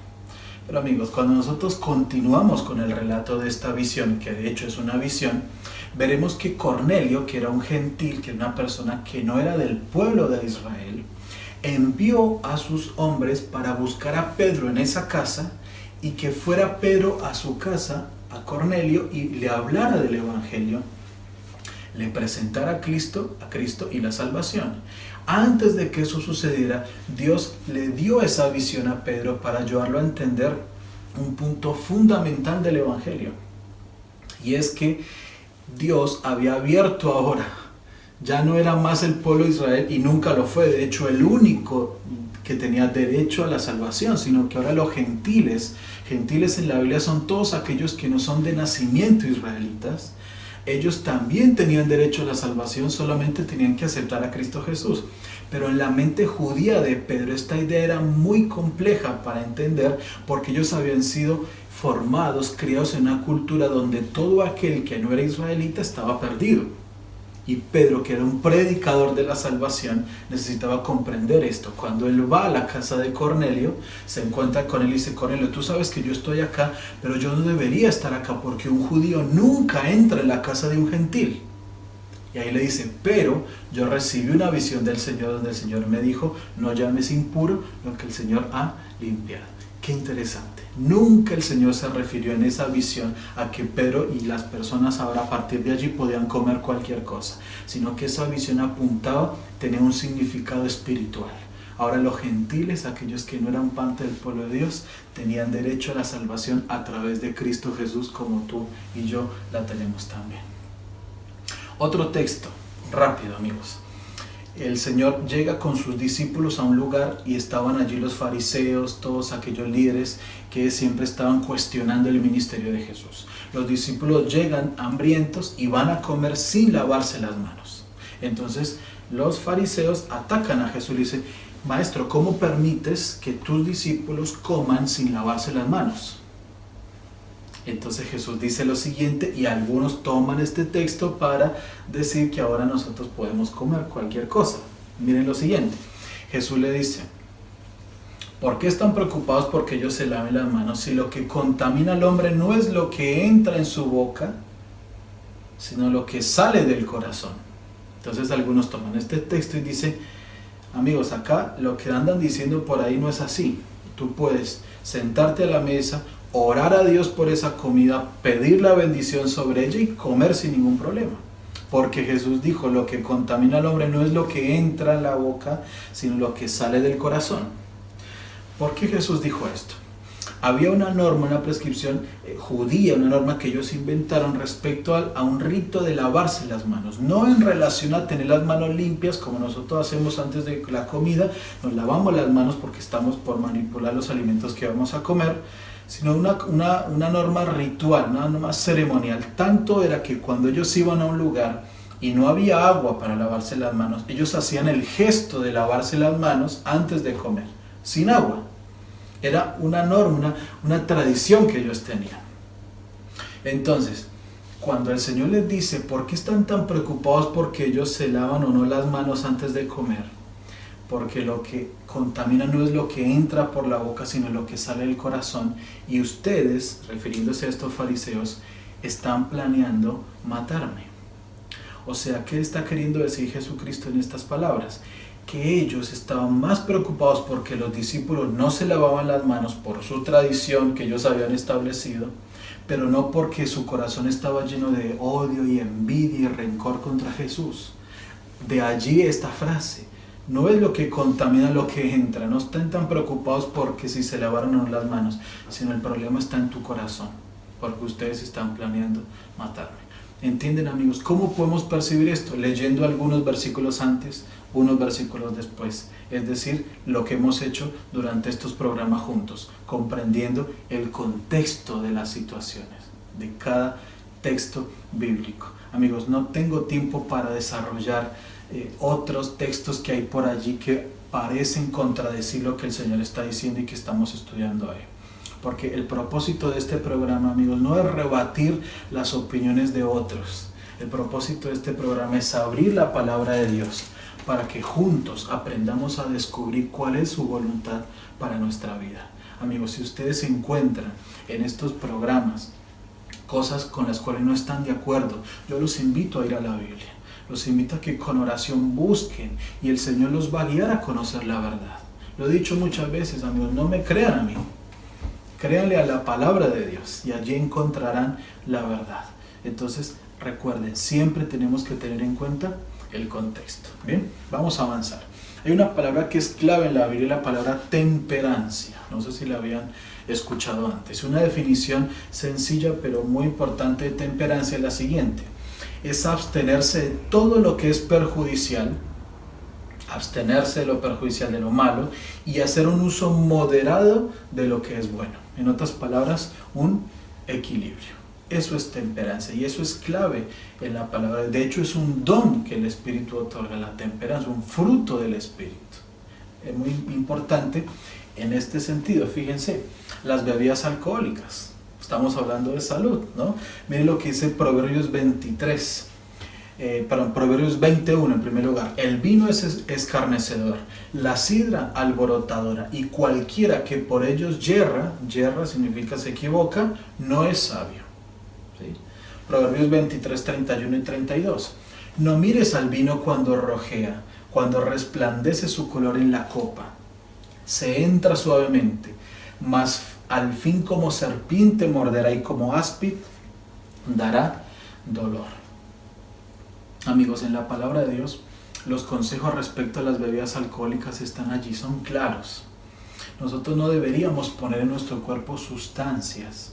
Pero amigos, cuando nosotros continuamos con el relato de esta visión, que de hecho es una visión, veremos que Cornelio, que era un gentil, que era una persona que no era del pueblo de Israel, envió a sus hombres para buscar a Pedro en esa casa, y que fuera Pedro a su casa, a Cornelio, y le hablara del Evangelio, le presentara a Cristo y la salvación. Antes de que eso sucediera, Dios le dio esa visión a Pedro para ayudarlo a entender un punto fundamental del Evangelio. Y es que Dios había abierto ahora, ya no era más el pueblo de Israel, y nunca lo fue, de hecho el único que tenía derecho a la salvación, sino que ahora los gentiles en la Biblia son todos aquellos que no son de nacimiento israelitas. Ellos también tenían derecho a la salvación, solamente tenían que aceptar a Cristo Jesús. Pero en la mente judía de Pedro esta idea era muy compleja para entender, porque ellos habían sido formados, criados en una cultura donde todo aquel que no era israelita estaba perdido. Y Pedro, que era un predicador de la salvación, necesitaba comprender esto. Cuando él va a la casa de Cornelio, se encuentra con él y dice: Cornelio, tú sabes que yo estoy acá, pero yo no debería estar acá, porque un judío nunca entra en la casa de un gentil. Y ahí le dice: pero yo recibí una visión del Señor, donde el Señor me dijo: no llames impuro lo que el Señor ha limpiado. Qué interesante. Nunca el Señor se refirió en esa visión a que Pedro y las personas ahora a partir de allí podían comer cualquier cosa, sino que esa visión apuntaba, tenía un significado espiritual. Ahora los gentiles, aquellos que no eran parte del pueblo de Dios, tenían derecho a la salvación a través de Cristo Jesús, como tú y yo la tenemos también. Otro texto, rápido amigos. El Señor llega con sus discípulos a un lugar y estaban allí los fariseos, todos aquellos líderes que siempre estaban cuestionando el ministerio de Jesús. Los discípulos llegan hambrientos y van a comer sin lavarse las manos. Entonces los fariseos atacan a Jesús y le dicen: Maestro, ¿cómo permites que tus discípulos coman sin lavarse las manos? Entonces Jesús dice lo siguiente, y algunos toman este texto para decir que ahora nosotros podemos comer cualquier cosa. Miren lo siguiente, Jesús le dice: ¿por qué están preocupados porque ellos se laven las manos? Si lo que contamina al hombre no es lo que entra en su boca, sino lo que sale del corazón. Entonces algunos toman este texto y dicen: amigos, acá lo que andan diciendo por ahí no es así. Tú puedes sentarte a la mesa, orar a Dios por esa comida, pedir la bendición sobre ella y comer sin ningún problema. Porque Jesús dijo: lo que contamina al hombre no es lo que entra en la boca, sino lo que sale del corazón. ¿Por qué Jesús dijo esto? Había una norma, una prescripción judía, una norma que ellos inventaron respecto a un rito de lavarse las manos. No en relación a tener las manos limpias como nosotros hacemos antes de la comida, nos lavamos las manos porque estamos por manipular los alimentos que vamos a comer, sino una norma ritual, una norma ceremonial. Tanto era que cuando ellos iban a un lugar y no había agua para lavarse las manos, ellos hacían el gesto de lavarse las manos antes de comer, sin agua. Era una norma, una tradición que ellos tenían. Entonces, cuando el Señor les dice: ¿por qué están tan preocupados porque ellos se lavan o no las manos antes de comer? Porque lo que contamina no es lo que entra por la boca, sino lo que sale del corazón. Y ustedes, refiriéndose a estos fariseos, están planeando matarme. O sea, ¿qué está queriendo decir Jesucristo en estas palabras? Que ellos estaban más preocupados porque los discípulos no se lavaban las manos por su tradición que ellos habían establecido, pero no porque su corazón estaba lleno de odio y envidia y rencor contra Jesús. De allí esta frase: no es lo que contamina lo que entra. No estén tan preocupados porque si se lavaron o no las manos, sino el problema está en tu corazón, porque ustedes están planeando matarme. ¿Entienden, amigos? ¿Cómo podemos percibir esto? Leyendo algunos versículos antes, unos versículos después. Es decir, lo que hemos hecho durante estos programas juntos, comprendiendo el contexto de las situaciones, de cada texto bíblico. Amigos, no tengo tiempo para desarrollar otros textos que hay por allí que parecen contradecir lo que el Señor está diciendo y que estamos estudiando hoy. Porque el propósito de este programa, amigos, no es rebatir las opiniones de otros. El propósito de este programa es abrir la palabra de Dios para que juntos aprendamos a descubrir cuál es su voluntad para nuestra vida. Amigos, si ustedes encuentran en estos programas cosas con las cuales no están de acuerdo, yo los invito a ir a la Biblia. Los invito a que con oración busquen y el Señor los va a guiar a conocer la verdad. Lo he dicho muchas veces, amigos, no me crean a mí. Créanle a la palabra de Dios y allí encontrarán la verdad. Entonces, recuerden, siempre tenemos que tener en cuenta el contexto. Bien, vamos a avanzar. Hay una palabra que es clave en la Biblia, la palabra temperancia. No sé si la habían escuchado antes. Una definición sencilla pero muy importante de temperancia es la siguiente: es abstenerse de todo lo que es perjudicial, abstenerse de lo perjudicial, de lo malo, y hacer un uso moderado de lo que es bueno. En otras palabras, un equilibrio. Eso es temperancia y eso es clave en la palabra. De hecho, es un don que el Espíritu otorga, la temperancia, un fruto del Espíritu. Es muy importante en este sentido. Fíjense, las bebidas alcohólicas. Estamos hablando de salud, ¿no? Miren lo que dice Proverbios 23. Proverbios 21 en primer lugar: el vino es escarnecedor, la sidra alborotadora, y cualquiera que por ellos yerra significa se equivoca, no es sabio. ¿Sí? Proverbios 23, 31 y 32: no mires al vino cuando rojea, cuando resplandece su color en la copa, se entra suavemente, mas al fin como serpiente morderá y como áspid dará dolor. Amigos, en la palabra de Dios, los consejos respecto a las bebidas alcohólicas están allí, son claros. Nosotros no deberíamos poner en nuestro cuerpo sustancias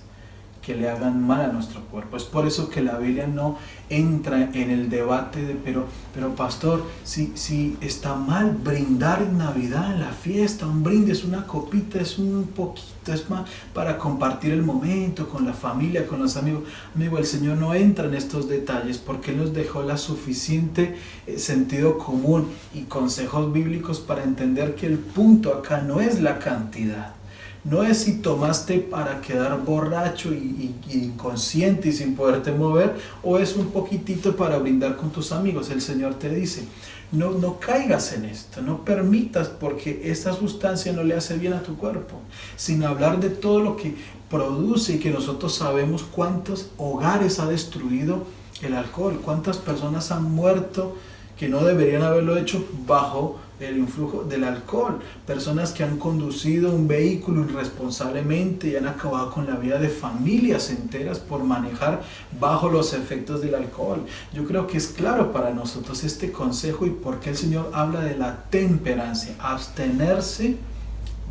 que le hagan mal a nuestro cuerpo. Es por eso que la Biblia no entra en el debate de, pero pastor, si está mal brindar en Navidad, en la fiesta, un brindis, una copita, es un poquito, es más para compartir el momento con la familia, con los amigos. Amigo, el Señor no entra en estos detalles porque Él nos dejó la suficiente sentido común y consejos bíblicos para entender que el punto acá no es la cantidad. no es si tomaste para quedar borracho y inconsciente y sin poderte mover, o es un poquitito para brindar con tus amigos. El Señor te dice, no caigas en esto, no permitas, porque esta sustancia no le hace bien a tu cuerpo. Sin hablar de todo lo que produce y que nosotros sabemos cuántos hogares ha destruido el alcohol, cuántas personas han muerto que no deberían haberlo hecho bajo el influjo del alcohol, personas que han conducido un vehículo irresponsablemente y han acabado con la vida de familias enteras por manejar bajo los efectos del alcohol. Yo creo que es claro para nosotros este consejo y por qué el Señor habla de la temperancia, abstenerse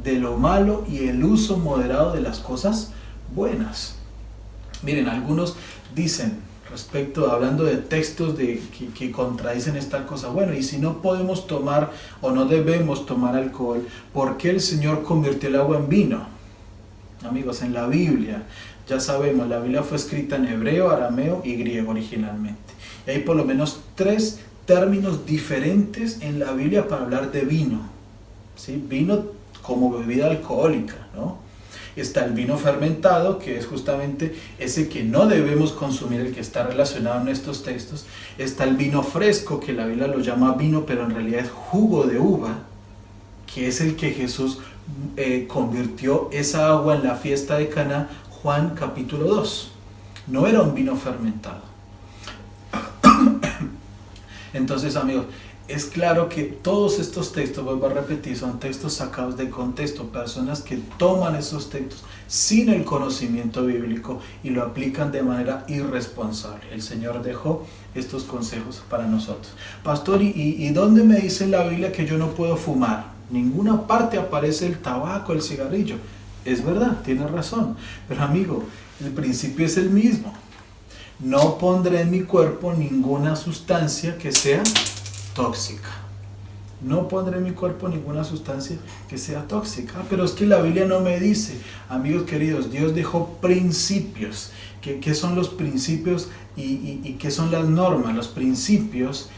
de lo malo y el uso moderado de las cosas buenas. Miren, algunos dicen, hablando de textos que contradicen esta cosa, bueno, y si no podemos tomar o no debemos tomar alcohol, ¿por qué el Señor convirtió el agua en vino? Amigos, en la Biblia, ya sabemos, la Biblia fue escrita en hebreo, arameo y griego originalmente. Y hay por lo menos 3 términos diferentes en la Biblia para hablar de vino, ¿sí? Vino como bebida alcohólica, ¿no? Está el vino fermentado, que es justamente ese que no debemos consumir, el que está relacionado en estos textos. Está el vino fresco, que la Biblia lo llama vino, pero en realidad es jugo de uva, que es el que Jesús convirtió esa agua en la fiesta de Caná, Juan capítulo 2. No era un vino fermentado. Entonces, amigos, es claro que todos estos textos, vuelvo a repetir, son textos sacados de contexto, personas que toman esos textos sin el conocimiento bíblico y lo aplican de manera irresponsable. El Señor dejó estos consejos para nosotros. Pastor, ¿y dónde me dice en la Biblia que yo no puedo fumar? Ninguna parte aparece el tabaco, el cigarrillo. Es verdad, tienes razón, pero amigo, el principio es el mismo. No pondré en mi cuerpo ninguna sustancia que sea tóxica. No pondré en mi cuerpo ninguna sustancia que sea tóxica. Pero es que la Biblia no me dice. Amigos queridos, Dios dejó principios. ¿Qué son los principios y qué son las normas? Los principios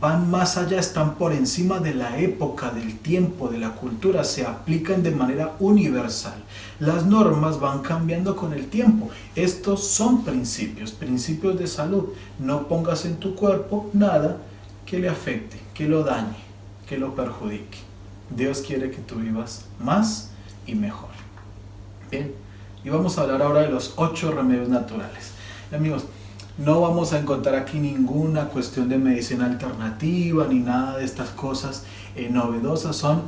van más allá, están por encima de la época, del tiempo, de la cultura, se aplican de manera universal. Las normas van cambiando con el tiempo. Estos son principios de salud. No pongas en tu cuerpo nada que le afecte, que lo dañe, que lo perjudique. Dios quiere que tú vivas más y mejor. Bien, y vamos a hablar ahora de los 8 remedios naturales. Amigos, no vamos a encontrar aquí ninguna cuestión de medicina alternativa ni nada de estas cosas novedosas. Son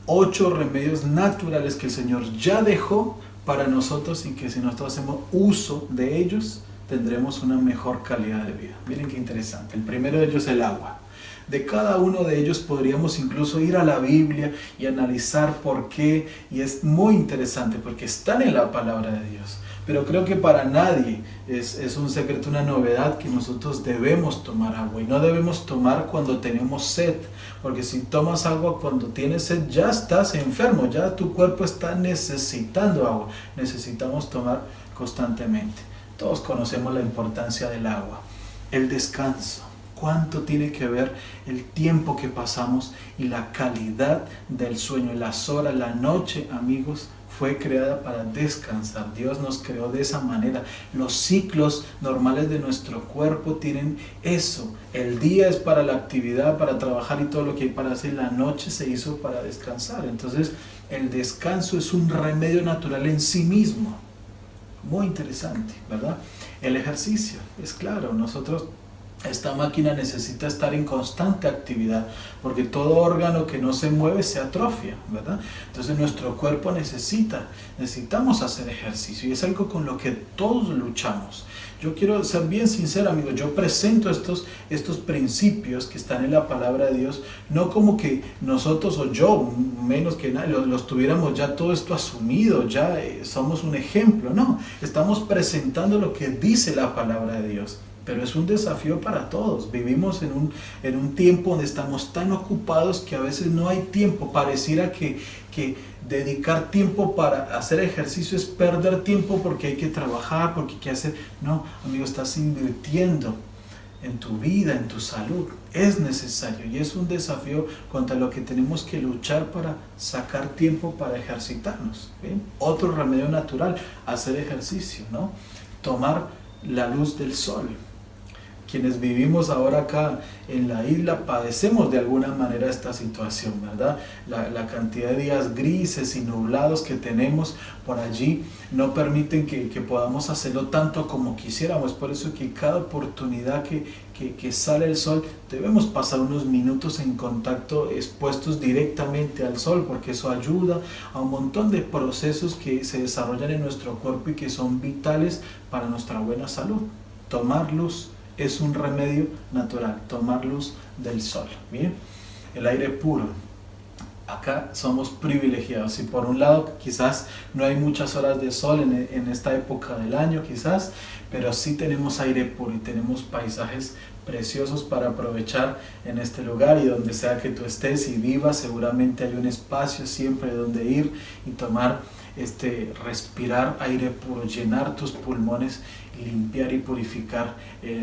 8 remedios naturales que el Señor ya dejó para nosotros y que si nosotros hacemos uso de ellos tendremos una mejor calidad de vida. Miren qué interesante. El primero de ellos es el agua. De cada uno de ellos podríamos incluso ir a la Biblia y analizar por qué, y es muy interesante porque están en la palabra de Dios. Pero creo que para nadie es un secreto, una novedad, que nosotros debemos tomar agua, y no debemos tomar cuando tenemos sed, porque si tomas agua cuando tienes sed ya estás enfermo, ya tu cuerpo está necesitando agua. Necesitamos tomar constantemente. Todos conocemos la importancia del agua. El descanso. ¿Cuánto tiene que ver el tiempo que pasamos y la calidad del sueño? Las horas, la noche, amigos, fue creada para descansar. Dios nos creó de esa manera. Los ciclos normales de nuestro cuerpo tienen eso. El día es para la actividad, para trabajar y todo lo que hay para hacer. La noche se hizo para descansar. Entonces, el descanso es un remedio natural en sí mismo. Muy interesante, ¿verdad? El ejercicio, es claro, esta máquina necesita estar en constante actividad, porque todo órgano que no se mueve se atrofia, ¿verdad? Entonces nuestro cuerpo necesitamos hacer ejercicio, y es algo con lo que todos luchamos. Yo quiero ser bien sincero, amigos, yo presento estos principios que están en la palabra de Dios, no como que nosotros o yo, menos que nadie, los tuviéramos ya todo esto asumido, ya somos un ejemplo, no, estamos presentando lo que dice la palabra de Dios. Pero es un desafío para todos. Vivimos en un tiempo donde estamos tan ocupados que a veces no hay tiempo. Pareciera que dedicar tiempo para hacer ejercicio es perder tiempo porque hay que trabajar, porque hay que hacer... No, amigo, estás invirtiendo en tu vida, en tu salud. Es necesario y es un desafío contra lo que tenemos que luchar para sacar tiempo para ejercitarnos. ¿Bien? Otro remedio natural, hacer ejercicio, ¿no? Tomar la luz del sol. Quienes vivimos ahora acá en la isla padecemos de alguna manera esta situación, ¿verdad? La cantidad de días grises y nublados que tenemos por allí no permiten que podamos hacerlo tanto como quisiéramos. Por eso que cada oportunidad que sale el sol debemos pasar unos minutos en contacto expuestos directamente al sol, porque eso ayuda a un montón de procesos que se desarrollan en nuestro cuerpo y que son vitales para nuestra buena salud. Tomar luz es un remedio natural, tomar luz del sol. Bien, el aire puro. Acá somos privilegiados y por un lado quizás no hay muchas horas de sol en esta época del año quizás, pero sí tenemos aire puro y tenemos paisajes preciosos para aprovechar en este lugar, y donde sea que tú estés y vivas seguramente hay un espacio siempre donde ir y tomar respirar aire puro, llenar tus pulmones, limpiar y purificar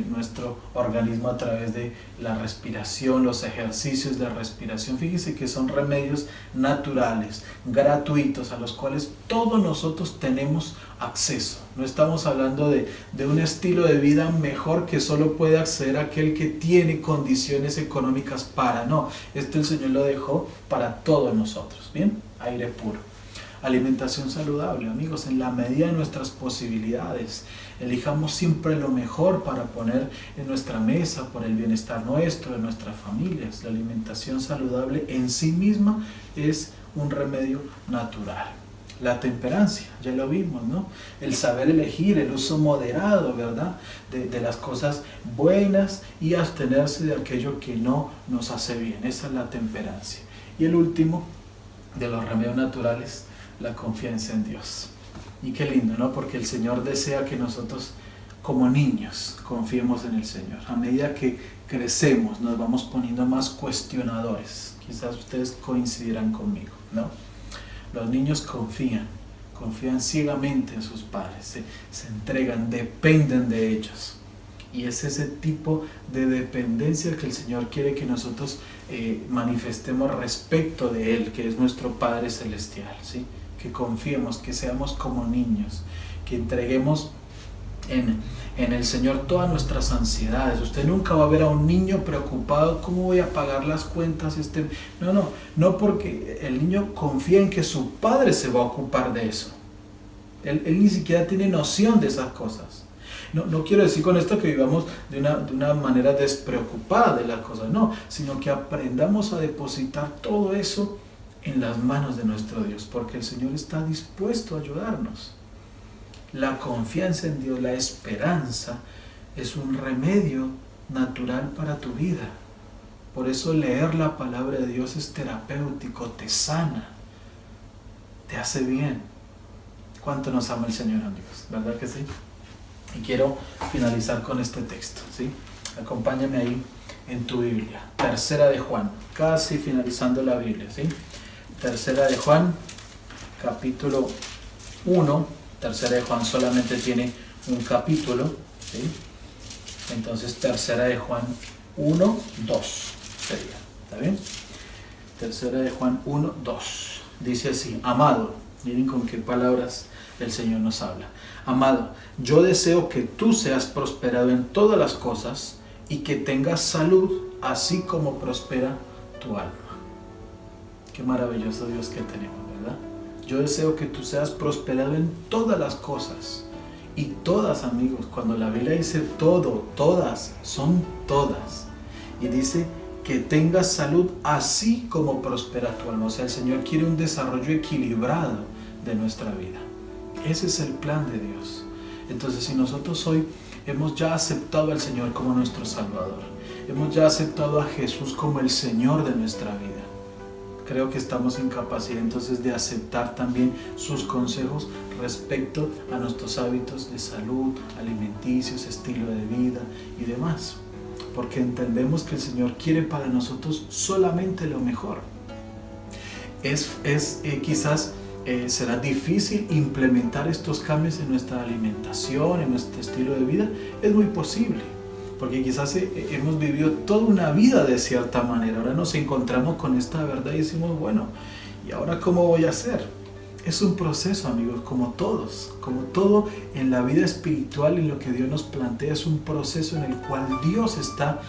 nuestro organismo a través de la respiración, los ejercicios de respiración. Fíjense que son remedios naturales, gratuitos, a los cuales todos nosotros tenemos acceso. No estamos hablando de un estilo de vida mejor que solo puede acceder aquel que tiene condiciones económicas para, no, esto el Señor lo dejó para todos nosotros. Bien, aire puro. Alimentación saludable, amigos, en la medida de nuestras posibilidades. Elijamos siempre lo mejor para poner en nuestra mesa por el bienestar nuestro, de nuestras familias. La alimentación saludable en sí misma es un remedio natural. La temperancia, ya lo vimos, ¿no? El saber elegir, el uso moderado, ¿verdad? De las cosas buenas y abstenerse de aquello que no nos hace bien. Esa es la temperancia. Y el último de los remedios naturales, la confianza en Dios. Y qué lindo, ¿no? Porque el Señor desea que nosotros como niños confiemos en el Señor. A medida que crecemos nos vamos poniendo más cuestionadores. Quizás ustedes coincidirán conmigo, ¿no? Los niños confían ciegamente en sus padres, se entregan, dependen de ellos. Y es ese tipo de dependencia que el Señor quiere que nosotros manifestemos respecto de Él, que es nuestro Padre Celestial, ¿sí? Que confiemos, que seamos como niños, que entreguemos en el Señor todas nuestras ansiedades. Usted nunca va a ver a un niño preocupado, ¿cómo voy a pagar las cuentas? No, porque el niño confía en que su padre se va a ocupar de eso. Él ni siquiera tiene noción de esas cosas. No quiero decir con esto que vivamos de una manera despreocupada de las cosas, no, sino que aprendamos a depositar todo eso en las manos de nuestro Dios, porque el Señor está dispuesto a ayudarnos. La confianza en Dios, la esperanza, es un remedio natural para tu vida. Por eso leer la palabra de Dios es terapéutico, te sana, te hace bien. ¿Cuánto nos ama el Señor, amigos? ¿Verdad que sí? Y quiero finalizar con este texto, ¿sí? Acompáñame ahí en tu Biblia. Tercera de Juan, casi finalizando la Biblia, ¿sí? Tercera de Juan, capítulo 1. Tercera de Juan solamente tiene un capítulo, ¿sí? Entonces, tercera de Juan 1, 2 sería, ¿está bien? Tercera de Juan 1, 2. Dice así: amado, miren con qué palabras el Señor nos habla. Amado, yo deseo que tú seas prosperado en todas las cosas y que tengas salud, así como prospera tu alma. Qué maravilloso Dios que tenemos, ¿verdad? Yo deseo que tú seas prosperado en todas las cosas. Y todas, amigos, cuando la Biblia dice todo, todas, son todas. Y dice que tengas salud así como prospera tu alma. O sea, el Señor quiere un desarrollo equilibrado de nuestra vida. Ese es el plan de Dios. Entonces, si nosotros hoy hemos ya aceptado al Señor como nuestro Salvador, hemos ya aceptado a Jesús como el Señor de nuestra vida, creo que estamos en capacidad entonces de aceptar también sus consejos respecto a nuestros hábitos de salud, alimenticios, estilo de vida y demás. Porque entendemos que el Señor quiere para nosotros solamente lo mejor. Quizás será difícil implementar estos cambios en nuestra alimentación, en nuestro estilo de vida. Es muy posible. porque quizás hemos vivido toda una vida de cierta manera. Ahora nos encontramos con esta verdad y decimos, bueno, ¿y ahora cómo voy a hacer? Es un proceso, amigos, como todo en la vida espiritual, en lo que Dios nos plantea, es un proceso en el cual Dios está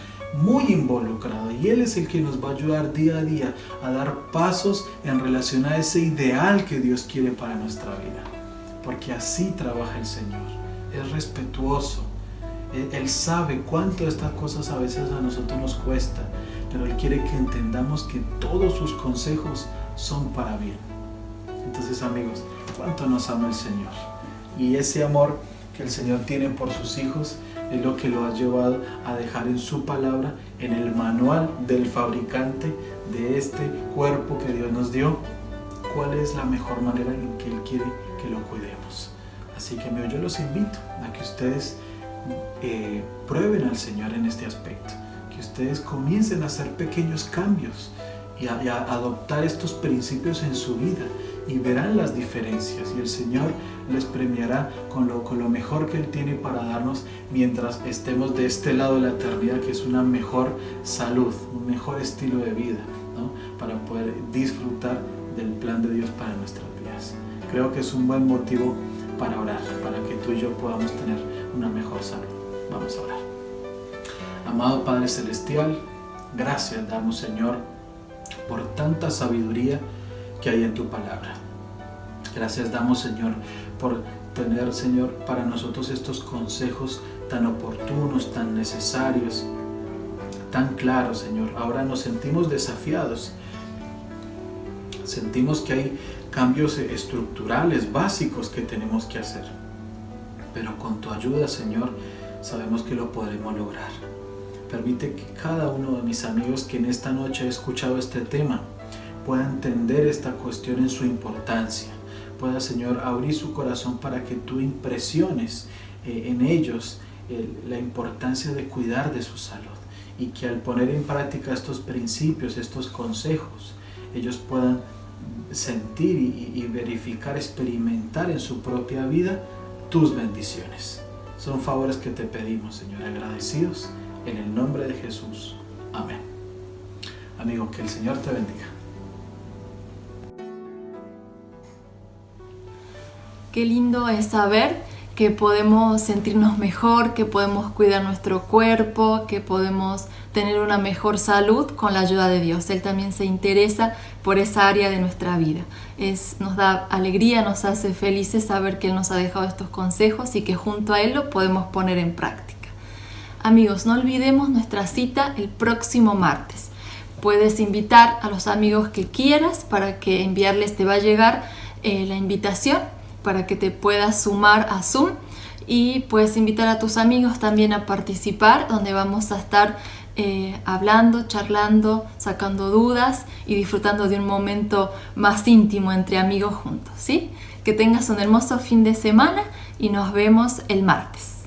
muy involucrado y Él es el que nos va a ayudar día a día a dar pasos en relación a ese ideal que Dios quiere para nuestra vida, porque así trabaja el Señor. Es respetuoso, Él sabe cuánto estas cosas a veces a nosotros nos cuesta, pero Él quiere que entendamos que todos sus consejos son para bien. Entonces, amigos, cuánto nos ama el Señor, y ese amor que el Señor tiene por sus hijos es lo que lo ha llevado a dejar en su palabra, en el manual del fabricante de este cuerpo que Dios nos dio, cuál es la mejor manera en que Él quiere que lo cuidemos. Así que yo los invito a que ustedes prueben al Señor en este aspecto, que ustedes comiencen a hacer pequeños cambios y a adoptar estos principios en su vida, y verán las diferencias, y el Señor les premiará con lo mejor que Él tiene para darnos mientras estemos de este lado de la eternidad, que es una mejor salud, un mejor estilo de vida, ¿no? Para poder disfrutar del plan de Dios para nuestras vidas. Creo que es un buen motivo para orar, para que tú y yo podamos tener una mejor salud. Vamos a orar. Amado Padre Celestial, gracias damos, Señor, por tanta sabiduría que hay en tu palabra. Gracias damos, Señor, por tener, Señor, para nosotros estos consejos tan oportunos, tan necesarios, tan claros, Señor. Ahora nos sentimos desafiados. Sentimos que hay cambios estructurales, básicos que tenemos que hacer. Pero con tu ayuda, Señor, sabemos que lo podremos lograr. Permite que cada uno de mis amigos que en esta noche ha escuchado este tema pueda entender esta cuestión en su importancia. Pueda, Señor, abrir su corazón para que tú impresiones en ellos la importancia de cuidar de su salud, y que al poner en práctica estos principios, estos consejos, ellos puedan sentir y verificar, experimentar en su propia vida tus bendiciones. Son favores que te pedimos, Señor, agradecidos en el nombre de Jesús. Amén. Amigo, que el Señor te bendiga. Qué lindo es saber que podemos sentirnos mejor, que podemos cuidar nuestro cuerpo, que podemos tener una mejor salud con la ayuda de Dios. Él también se interesa por esa área de nuestra vida. Nos da alegría, nos hace felices saber que Él nos ha dejado estos consejos y que junto a Él lo podemos poner en práctica. Amigos, no olvidemos nuestra cita el próximo martes. Puedes invitar a los amigos que quieras para que enviarles, te va a llegar la invitación para que te puedas sumar a Zoom, y puedes invitar a tus amigos también a participar, donde vamos a estar hablando, charlando, sacando dudas y disfrutando de un momento más íntimo entre amigos juntos, ¿sí? Que tengas un hermoso fin de semana y nos vemos el martes.